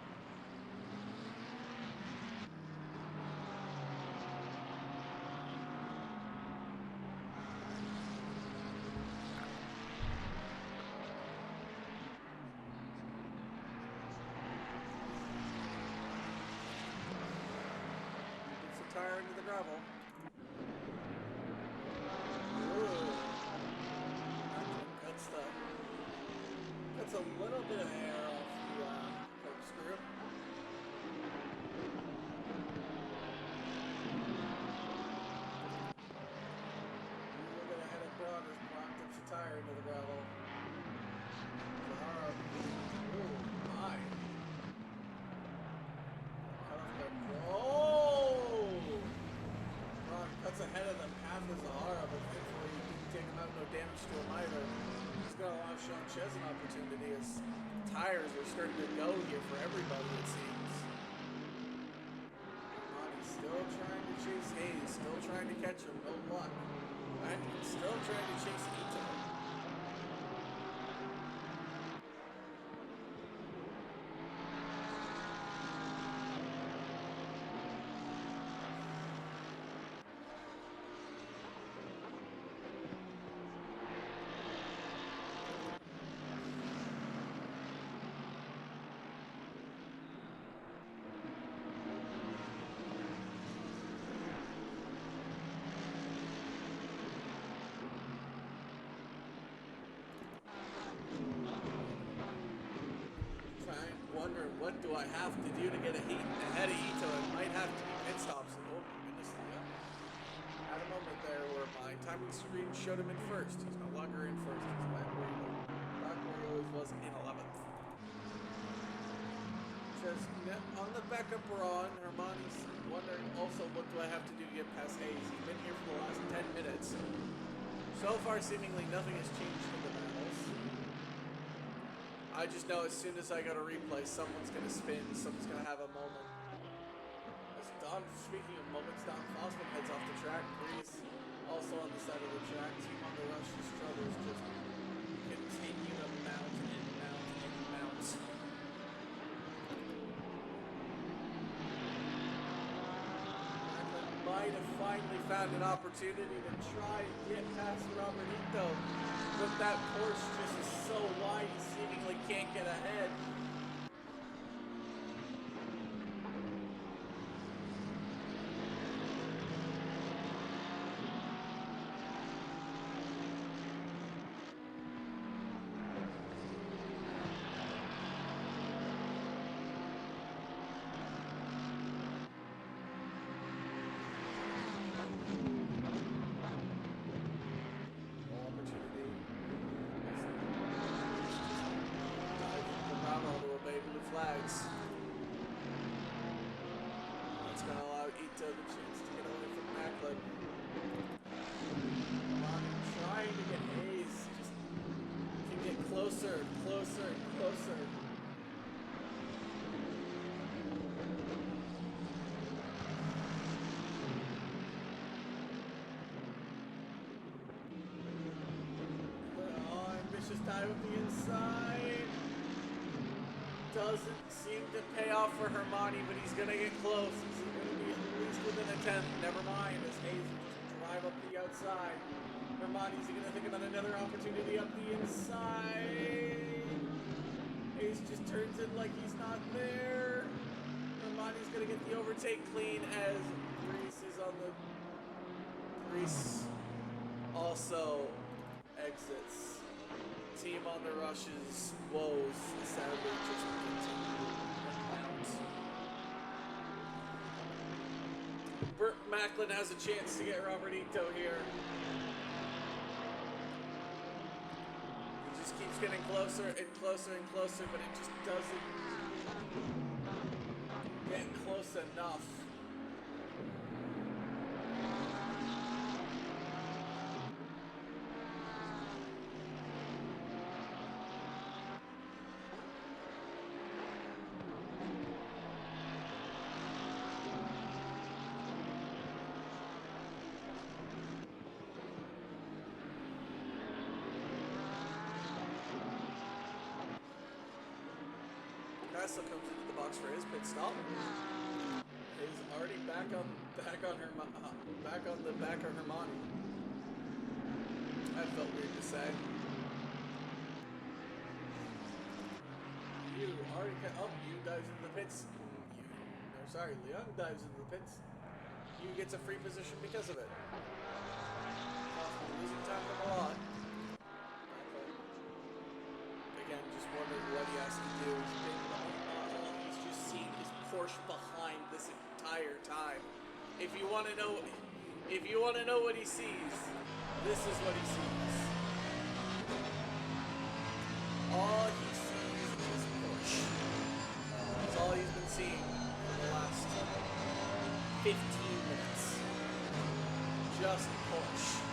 Tire into the gravel. Ooh. That's a little bit of air off the corkscrew. We're gonna head up Braun as Braun tips the tire into the gravel. Ooh, my. Cuts ahead of them, half the Zahara, but thankfully he didn't take him out, no damage to him either. He's got a lot of Sean Ches an opportunity as tires are starting to go here for everybody, it seems. Monty's still trying to chase Hayes, still trying to catch him, no luck. And still trying to chase Ito. what do I have to do to get ahead of Ito? It might have to be pit stops. Oh my goodness, yeah. Had a moment there where my timing screen showed him in first. He's no longer in first. He's back where he always was in 11th. Says, on the backup we're on, Hermione's wondering also what do I have to do to get past Hayes. He's been here for the last 10 minutes. So far, seemingly nothing has changed in the battles. I just know as soon as I go to replay, someone's going to spin, someone's going to have a moment. As Don, speaking of moments, Don Fosman heads off the track. Breeze also on the side of the track. Team on the rush, the struggles just continue to mount and mount and mount. Macklin might have finally found an opportunity to try and get past Robertito, but that Porsche just is so wide he seemingly can't get ahead. Flags. That's going to allow Ito the chance to get away from Macklin. Trying to get Hayes. Just can get closer, closer, and closer. Oh, ambitious dive with the inside. Doesn't seem to pay off for Hermione, but he's going to get close. He's going to be at least within a tenth. Never mind, as Hayes will just drive up the outside. Hermione's going to think about another opportunity up the inside. Hayes just turns in like he's not there. Hermione's going to get the overtake clean as Reese is on the... Reese also exits. Team on the rushes, woes, sadly just continue out. Burt Macklin has a chance to get Robertito here. He just keeps getting closer and closer and closer, but it just doesn't get close enough. Castle comes into the box for his pit stop. He's already back on the back of Hermione. That felt weird to say. You already you dives into the pits. Leon dives into the pits. You gets a free position because of it. Losing time from a lot. Again, just wondering what he has to do. He's just seen his Porsche behind this entire time. If you want to know what he sees, this is what he sees. All he sees is Porsche. That's all he's been seeing for the last 15 minutes. Just Porsche.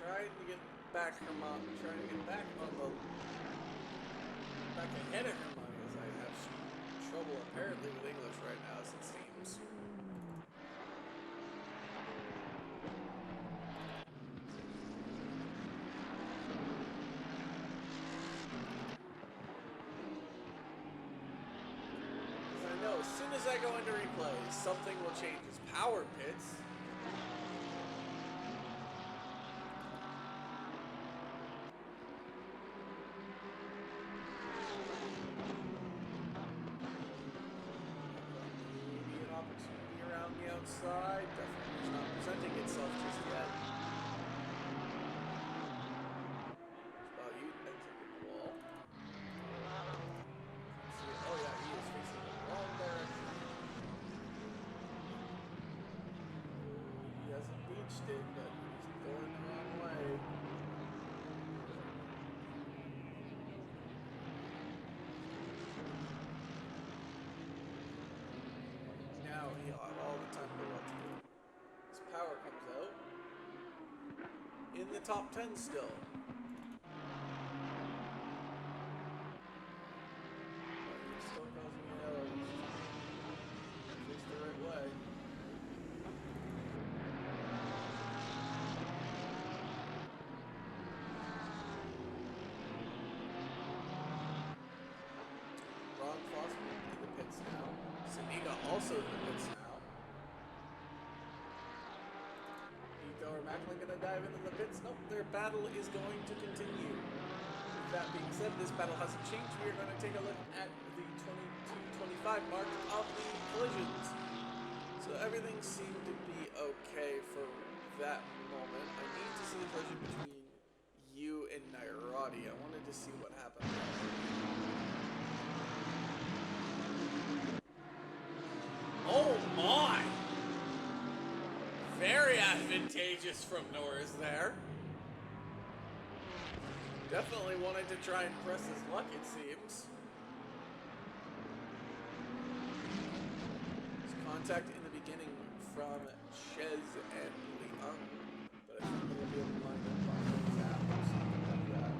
Trying to get back Hermione, trying to get back ahead of Hermione, as I have some trouble apparently with English right now, as it seems. As I know, as soon as I go into replay, something will change. His power pits. Outside, definitely is not presenting itself just yet. About you exiting the wall. switched in, but he's going the wrong way. Now he'll have all the time in the world to do it. His power comes out. In the top 10 still. But he's still causing errors. Face the right way. Ron Fossman in the pits now. Saniga also in the pits now. Or Macklin gonna dive into the pits? Nope, their battle is going to continue. With that being said, this battle hasn't changed. We are going to take a look at the 22-25 mark of the collisions. So everything seemed to be okay for that moment. I need to see the collision between you and Nairati. I wanted to see what happened there. Oh my! Very advantageous from Norris there. Definitely wanted to try and press his luck, it seems. There's contact in the beginning from Chez and Leung, but I think they'll be able to line up on the tap or something like that.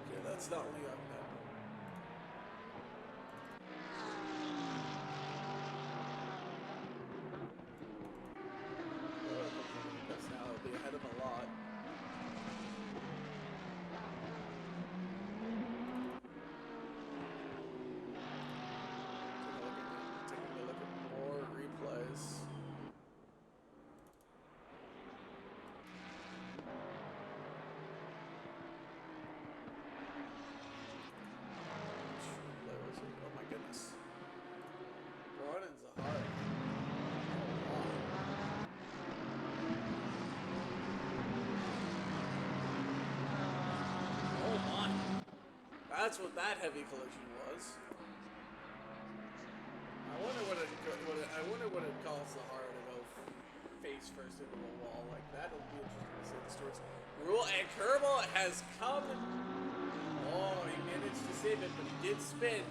Okay, that's not Leung then. That's what that heavy collision was. I wonder what it caused the heart to go face first into a wall like that. It'll be interesting to see the stories. Rule and Kerbal has come. Oh, he managed to save it, but he did spin.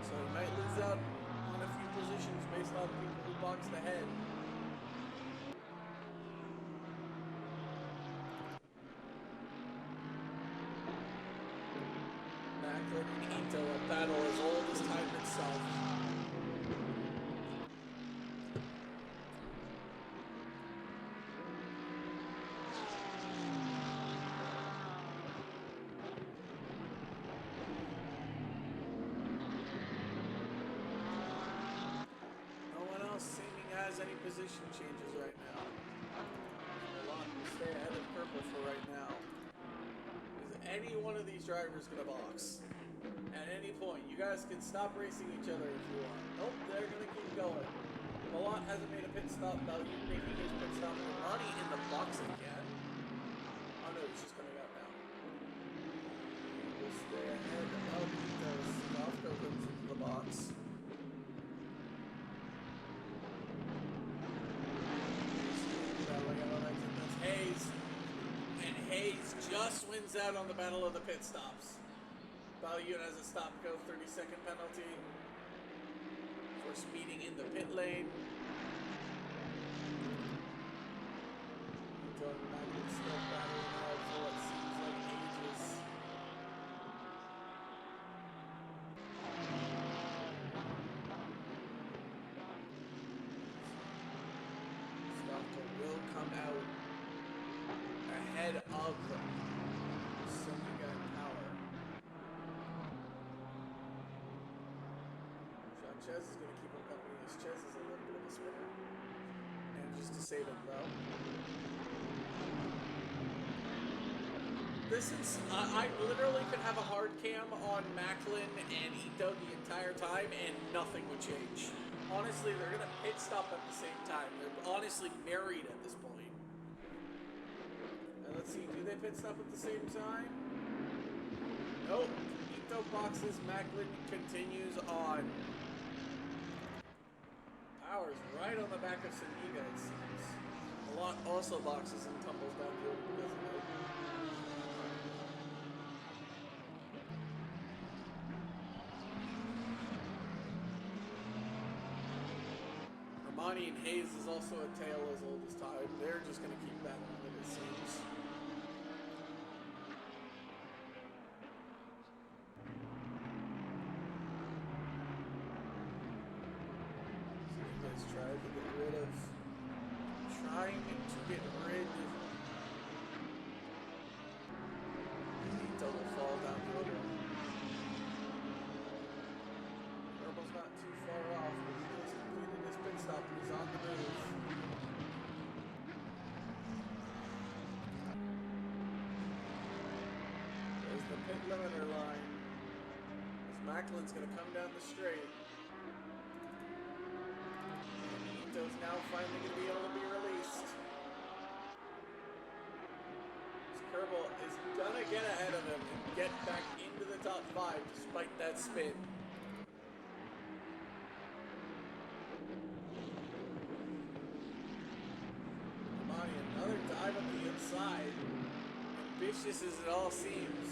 So he might lose out on a few positions based on people who boxed ahead. A battle as old as time itself. No one else seeming has any position changes right now. Milan will stay ahead of Purple for right now. Is any one of these drivers going to box? At any point, you guys can stop racing each other if you want. Nope, they're gonna keep going. Malott hasn't made a pit stop. Now you're making his pit stop. Ronnie in the box again. Oh no, he's just coming out now. He will stay ahead of Ito's. Dofko comes into the box. That's Hayes. And Hayes just wins out on the battle of the pit stops. Baoyun has a stop-go 30-second penalty for speeding in the pit lane. Until Magnus still battling out for what seems like ages. Stop-go will come out ahead of Soniga Power. Chez is going to keep him company as Chez is a little bit of a spinner. Manages to save it though. This is, I literally could have a hard cam on Macklin and Ito the entire time and nothing would change. Honestly, they're going to pit stop at the same time. They're honestly married at this point. And let's see, do they pit stop at the same time? Nope. Ito boxes, Macklin continues on. Powers right on the back of Saniga, it seems. A lot also boxes and tumbles down the road because of it. Hermione and Hayes is also a tale as old as time. They're just going to keep battling it, it seems. Saniga's trying to get rid of... Ito will fall down the other one. Herbal's not too far off, but he just completed his pit stop and he's on the move. There's the pit limiter line. As Macklin's going to come down the straight. Ito's now finally going to be able to be released. Kerbal is gonna get ahead of him and get back into the top 5 despite that spin. Hermione, another dive on the inside. Ambitious as it all seems.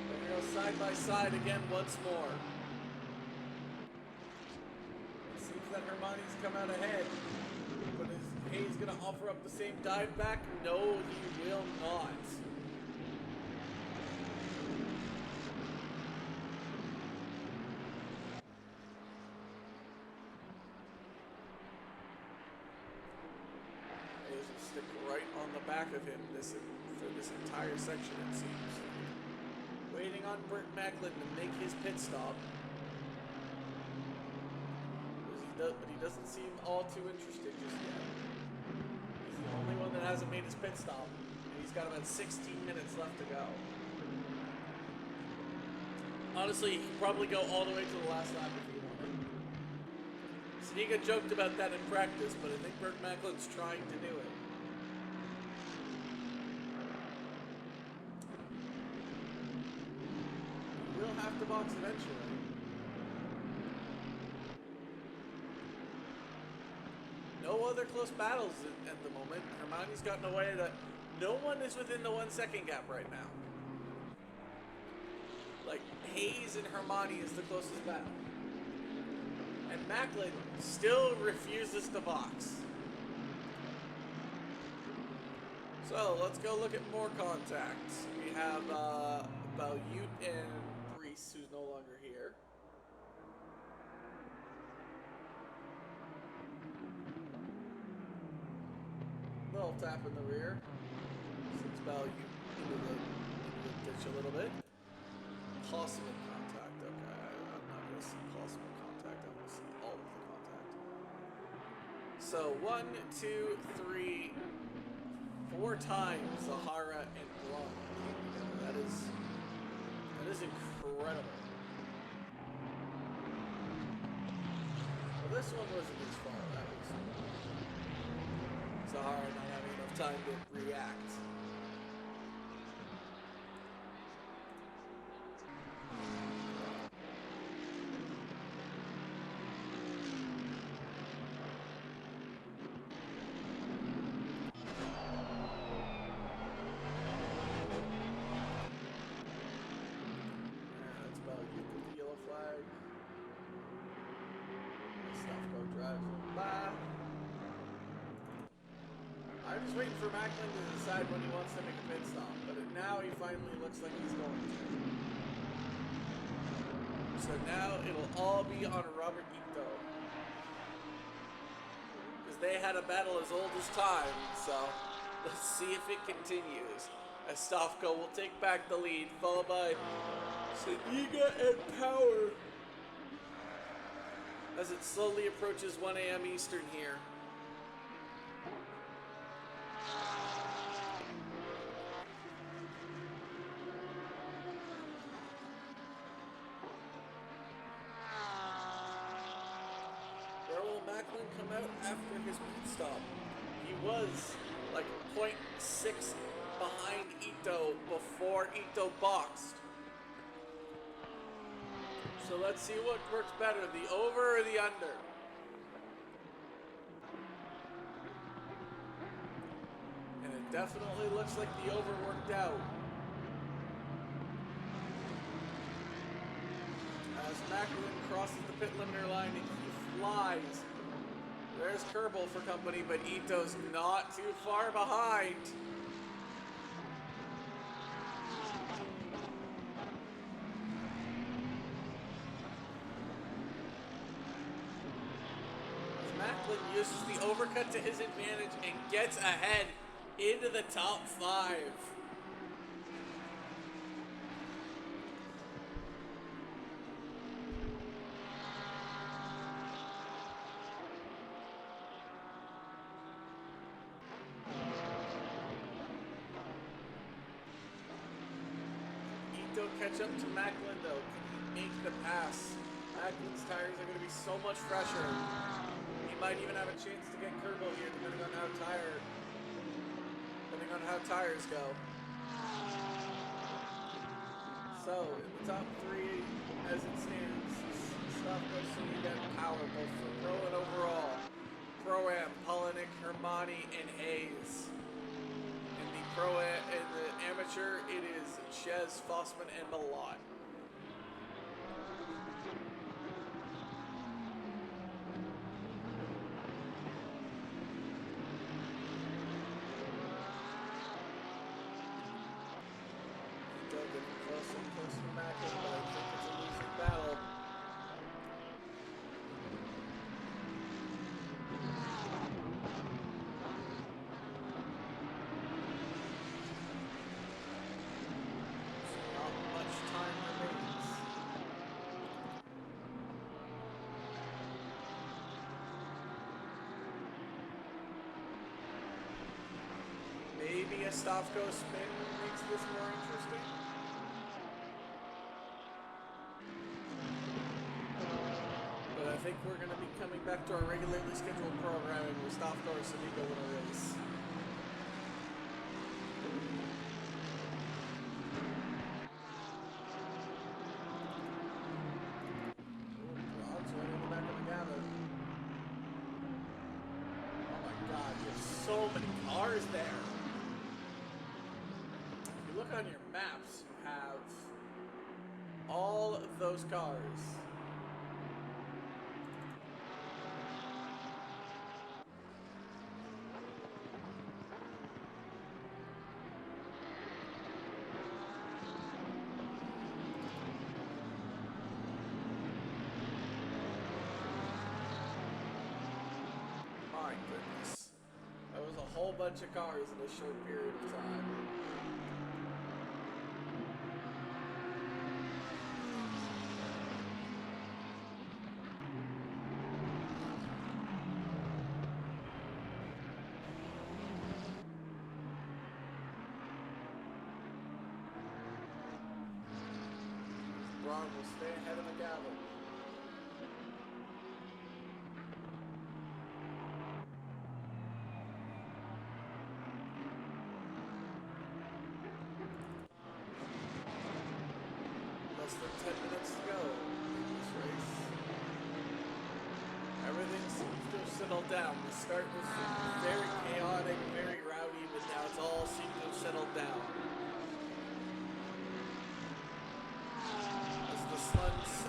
They're gonna go side by side again once more. It seems that Hermione's come out ahead. But is Hayes going to offer up the same dive back? No, he will not. Hayes will stick right on the back of him for this entire section, it seems. Waiting on Burt Macklin to make his pit stop. But he doesn't seem all too interested just yet. He's the only one that hasn't made his pit stop. And he's got about 16 minutes left to go. Honestly, he could probably go all the way to the last lap if he wanted. Saniga joked about that in practice, but I think Burt Macklin's trying to do it. He will have to box eventually. No other close battles at the moment. Hermione's gotten away that no one is within the 1 second gap right now. Like, Hayes and Hermione is the closest battle. And Macklin still refuses to box. So, let's go look at more contacts. We have Balyut and Brees, who's no longer here. Little tap in the rear. Sends Balyut into the ditch a little bit. Possible contact. Okay, I'm not going to see possible contact. I'm going to see all of the contact. So 1, 2, 3, 4 times Zahara and Blanc came together. That is incredible. Well, this one wasn't as far. That was Zahara not having enough time to react. That's about you with the yellow flag. Stuffco drives him by. I'm just waiting for Macklin to decide when he wants to make a pit stop, but now he finally looks like he's going to. So now it'll all be on Robert Ito. Because they had a battle as old as time, so let's see if it continues. As Stofko will take back the lead, followed by Saniga and Power. As it slowly approaches 1 a.m. Eastern here. Macklin come out after his pit stop. He was like 0.6 behind Ito before Ito boxed. So let's see what works better, the over or the under. And it definitely looks like the over worked out. As Macklin crosses the pit limiter line and he flies. There's Kerbal for company, but Ito's not too far behind. Macklin uses the overcut to his advantage and gets ahead into the top 5. Ito catch up to Macklin though. Can he make the pass? Macklin's tires are going to be so much fresher. He might even have a chance to get Kerbal here, depending on how tires go. So in the top 3, as it stands, stuff goes to Suniga and Power, both for Pro and overall. Pro-Am, Polinick, Hermani, and Hayes. In the amateur, it is Chez, Fossman, and Malott. Maybe a Stavko spin makes this more interesting. But I think we're going to be coming back to our regularly scheduled programming with Stavko or Suniga win a race. Rob's right in the back of the gather. Oh my god, there's so many cars there. If you look on your maps, you have all of those cars. My goodness. That was a whole bunch of cars in a short period of time. Braun will stay ahead of the gavel. Less than 10 minutes to go in this race. Everything seems to have settled down. The start was very chaotic, very rowdy, but now it's all seemed to have settled down.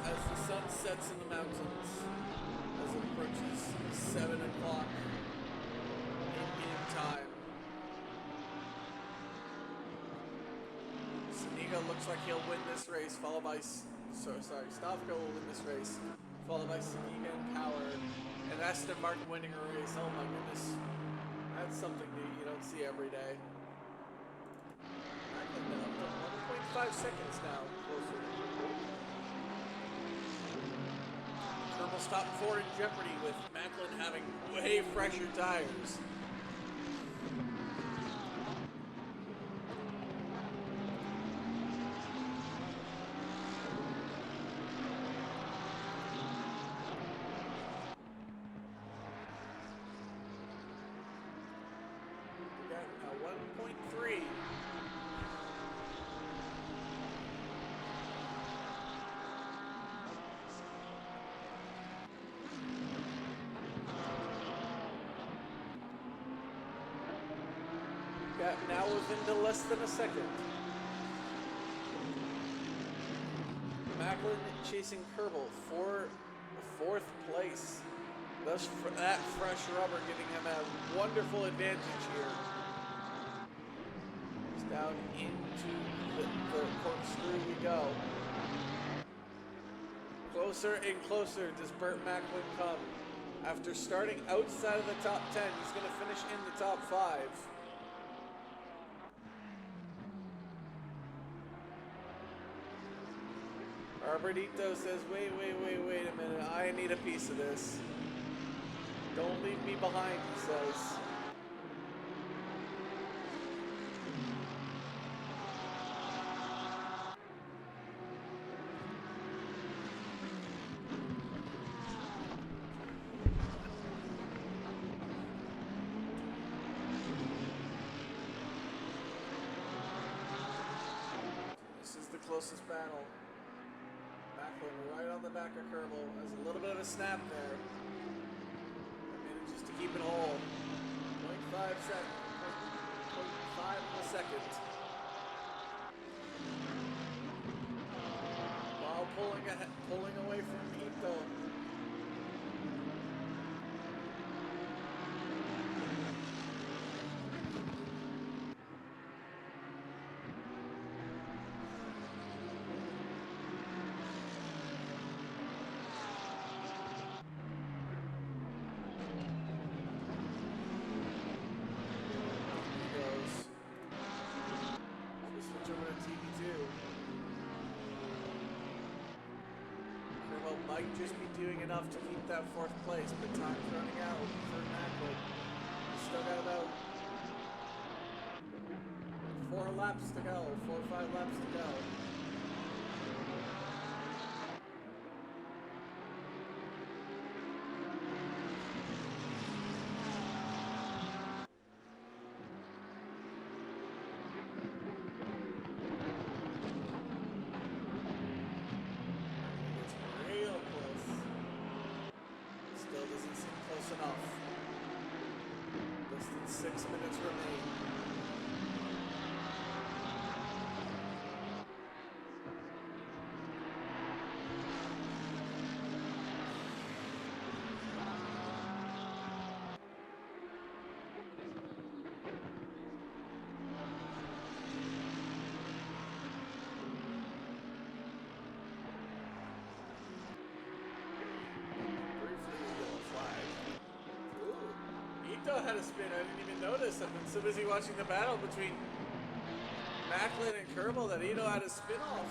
As the sun sets in the mountains, as it approaches 7 o'clock Indian time, Suniga looks like he'll win this race, followed by, Stavko will win this race, followed by Suniga and Power, and Aston Martin winning a race. Oh my goodness. That's something you don't see every day. Up to 1.5 seconds now, closer. Kerbal stop 4 in jeopardy with Macklin having way fresher tires. We got now 1.3. Gap now within to less than a second. Macklin chasing Kerbal for fourth place. Thus, that fresh rubber giving him a wonderful advantage here. He's down into the corkscrew we go. Closer and closer does Burt Macklin come. After starting outside of the top 10, he's going to finish in the top 5. Arbordito says, wait a minute, I need a piece of this. Don't leave me behind, he says. This is the closest battle. Macklin right on the back of Kerbal. Has a little bit of a snap there. Manages to keep it whole. 0.5 of a second. While pulling away from Ito. Might just be doing enough to keep that fourth place, but time's running out for Macklin. He's still got about 4 laps to go, 4 or 5 laps to go. Enough. Less than 6 minutes remain. Had a spin. I didn't even notice. I've been so busy watching the battle between Macklin and Kerbal that Ito had a spin off.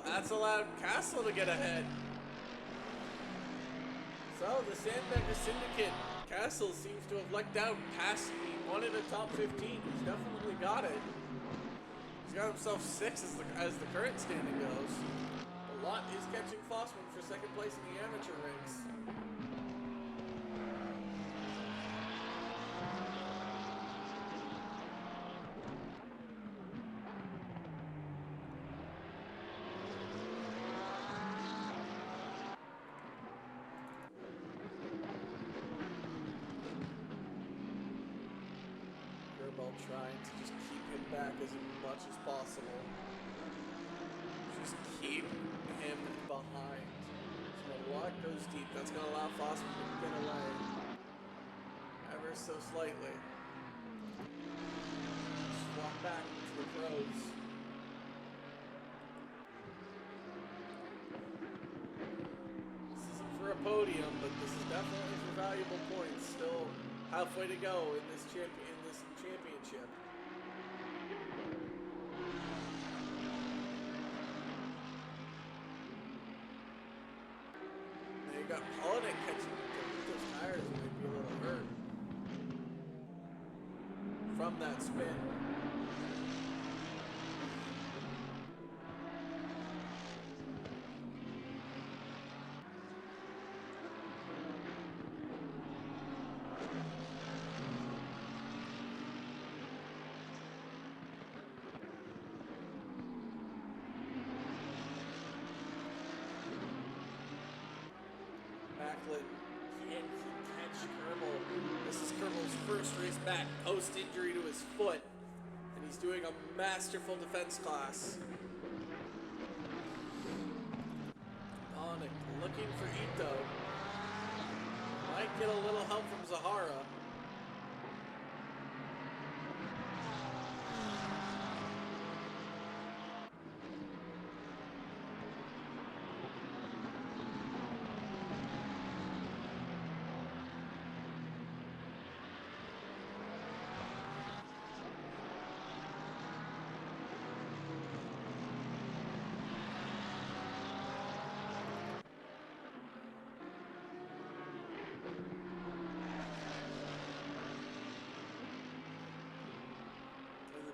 That's allowed Castle to get ahead. So the Sandbagger Syndicate, Castle seems to have lucked out past me. Wanted a top 15. He's definitely got it. He's got himself 6 as the current standing goes. A lot is catching Fossman for second place in the amateur ranks. Trying to just keep him back as much as possible. Just keep him behind. So what goes deep? That's going to allow Fossman to get away. Ever so slightly. Swap back to the pros. This isn't for a podium, but this is definitely for valuable points. Still halfway to go in this championship. Now you got Holiday catching those tires might be a little hurt from that spin. Macklin, he bench. Kerbal, this is Kerbal's first race back post-injury to his foot, and he's doing a masterful defense class. Onic looking for Ito. Might get a little help from Zahara.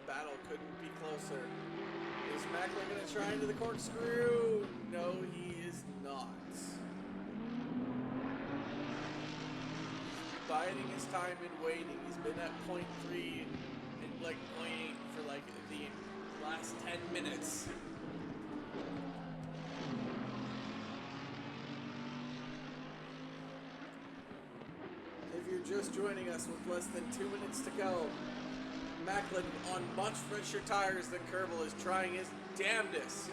Battle couldn't be closer. Is Macklin going to try into the corkscrew? No, he is not. Biding his time and waiting. He's been at 0.3 and like 0.8 for like the last 10 minutes. If you're just joining us with less than 2 minutes to go, Macklin on much fresher tires than Kerbal is trying his damnedest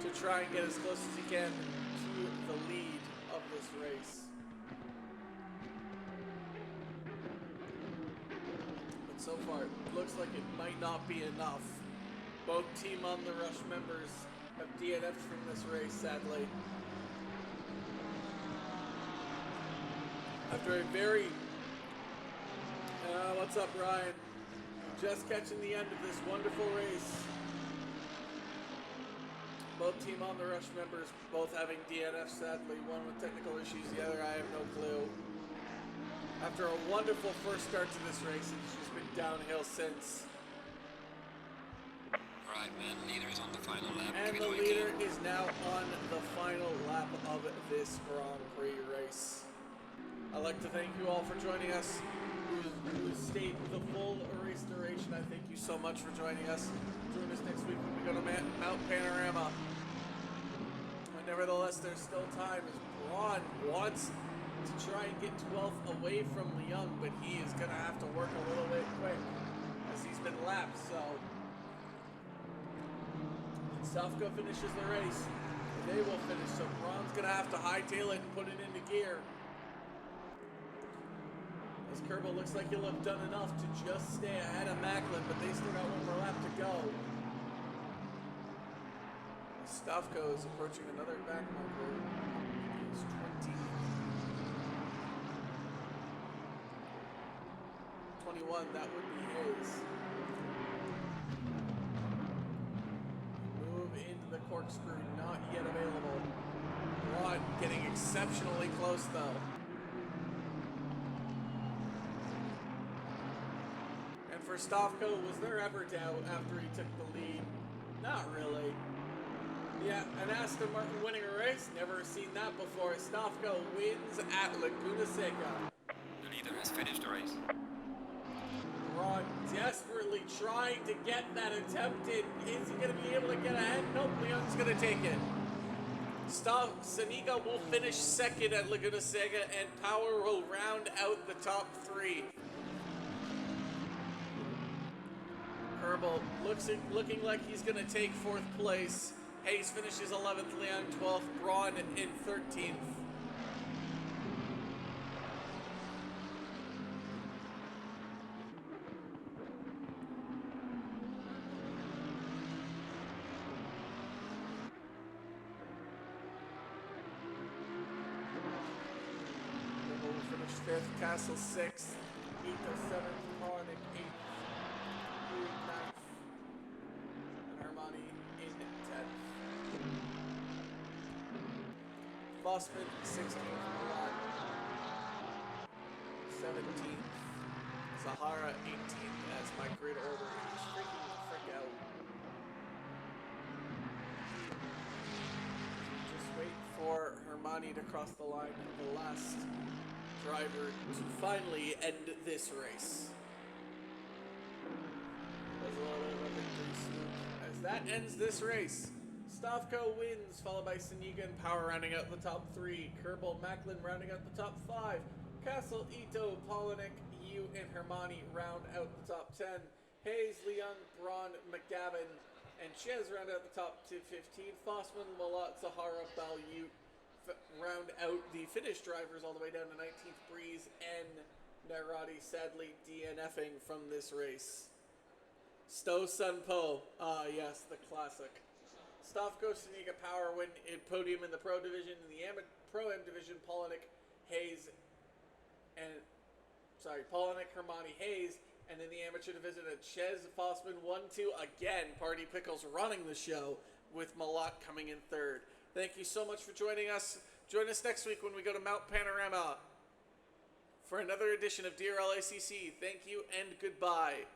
to try and get as close as he can to the lead of this race. But so far, it looks like it might not be enough. Both Team on the Rush members have DNF'd from this race, sadly. After a very... what's up, Ryan? Just catching the end of this wonderful race. Both Team on the Rush members, both having DNF, sadly. One with technical issues, the other I have no clue. After a wonderful first start to this race, it's just been downhill since. Right, man, leader is on the final lap. And the leader is now on the final lap of this Grand Prix race. I'd like to thank you all for joining us. Who stayed the full race duration. I thank you so much for joining us. Join us next week when we go to Mount Panorama. But nevertheless, there's still time as Braun wants to try and get 12th away from Leung, but he is going to have to work a little bit quick as he's been lapped. So, when Safko finishes the race, they will finish. So Braun's going to have to hightail it and put it into gear. As Kerbal looks like he'll have done enough to just stay ahead of Macklin, but they still got one more lap to go. Stavko is approaching another back marker. He's 20. 21, that would be his. Move into the corkscrew, not yet available. Braun getting exceptionally close though. For Stavko, was there ever doubt after he took the lead? Not really. Yeah, an Aston Martin winning a race, never seen that before. Stavko wins at Laguna Seca. The leader has finished the race. Braun desperately trying to get that attempt in. Is he going to be able to get ahead? Nope, Leung's going to take it. Saniga will finish second at Laguna Seca, and Power will round out the top three. Kerbal looking like he's going to take 4th place. Hayes finishes 11th, Leung 12th, Braun in 13th. Kerbal will finish 5th, Castle 6th, Ito 7th, Harnick 8th. Bossman, 16th, Milan, 17th, Zahara, 18th, as my grid order is freaking the frick out. Just wait for Hermione to cross the line, the last driver to finally end this race. There's a little bit of a victory swoop as that ends this race. Stavko wins, followed by Saniga and Power rounding out the top 3. Kerbal, Macklin rounding out the top 5. Castle, Ito, Polinick, Yu, and Hermione round out the top 10. Hayes, Leon, Braun, McGavin, and Chez round out the top 15. Fossman, Malott, Zahara, Balyut round out the Finnish drivers all the way down to 19th. Breeze and Nairati sadly DNFing from this race. Stowe Sunpo, yes, the classic. Stavko Saniga Power win in podium in the Pro Division. In the Pro-Am Division, Polinick, Hayes, Polinick, Hermione, Hayes, and in the Amateur Division, Chez, Fossman, 1-2. Again, Party Pickles running the show with Malott coming in third. Thank you so much for joining us. Join us next week when we go to Mount Panorama for another edition of DRL ACC. Thank you and goodbye.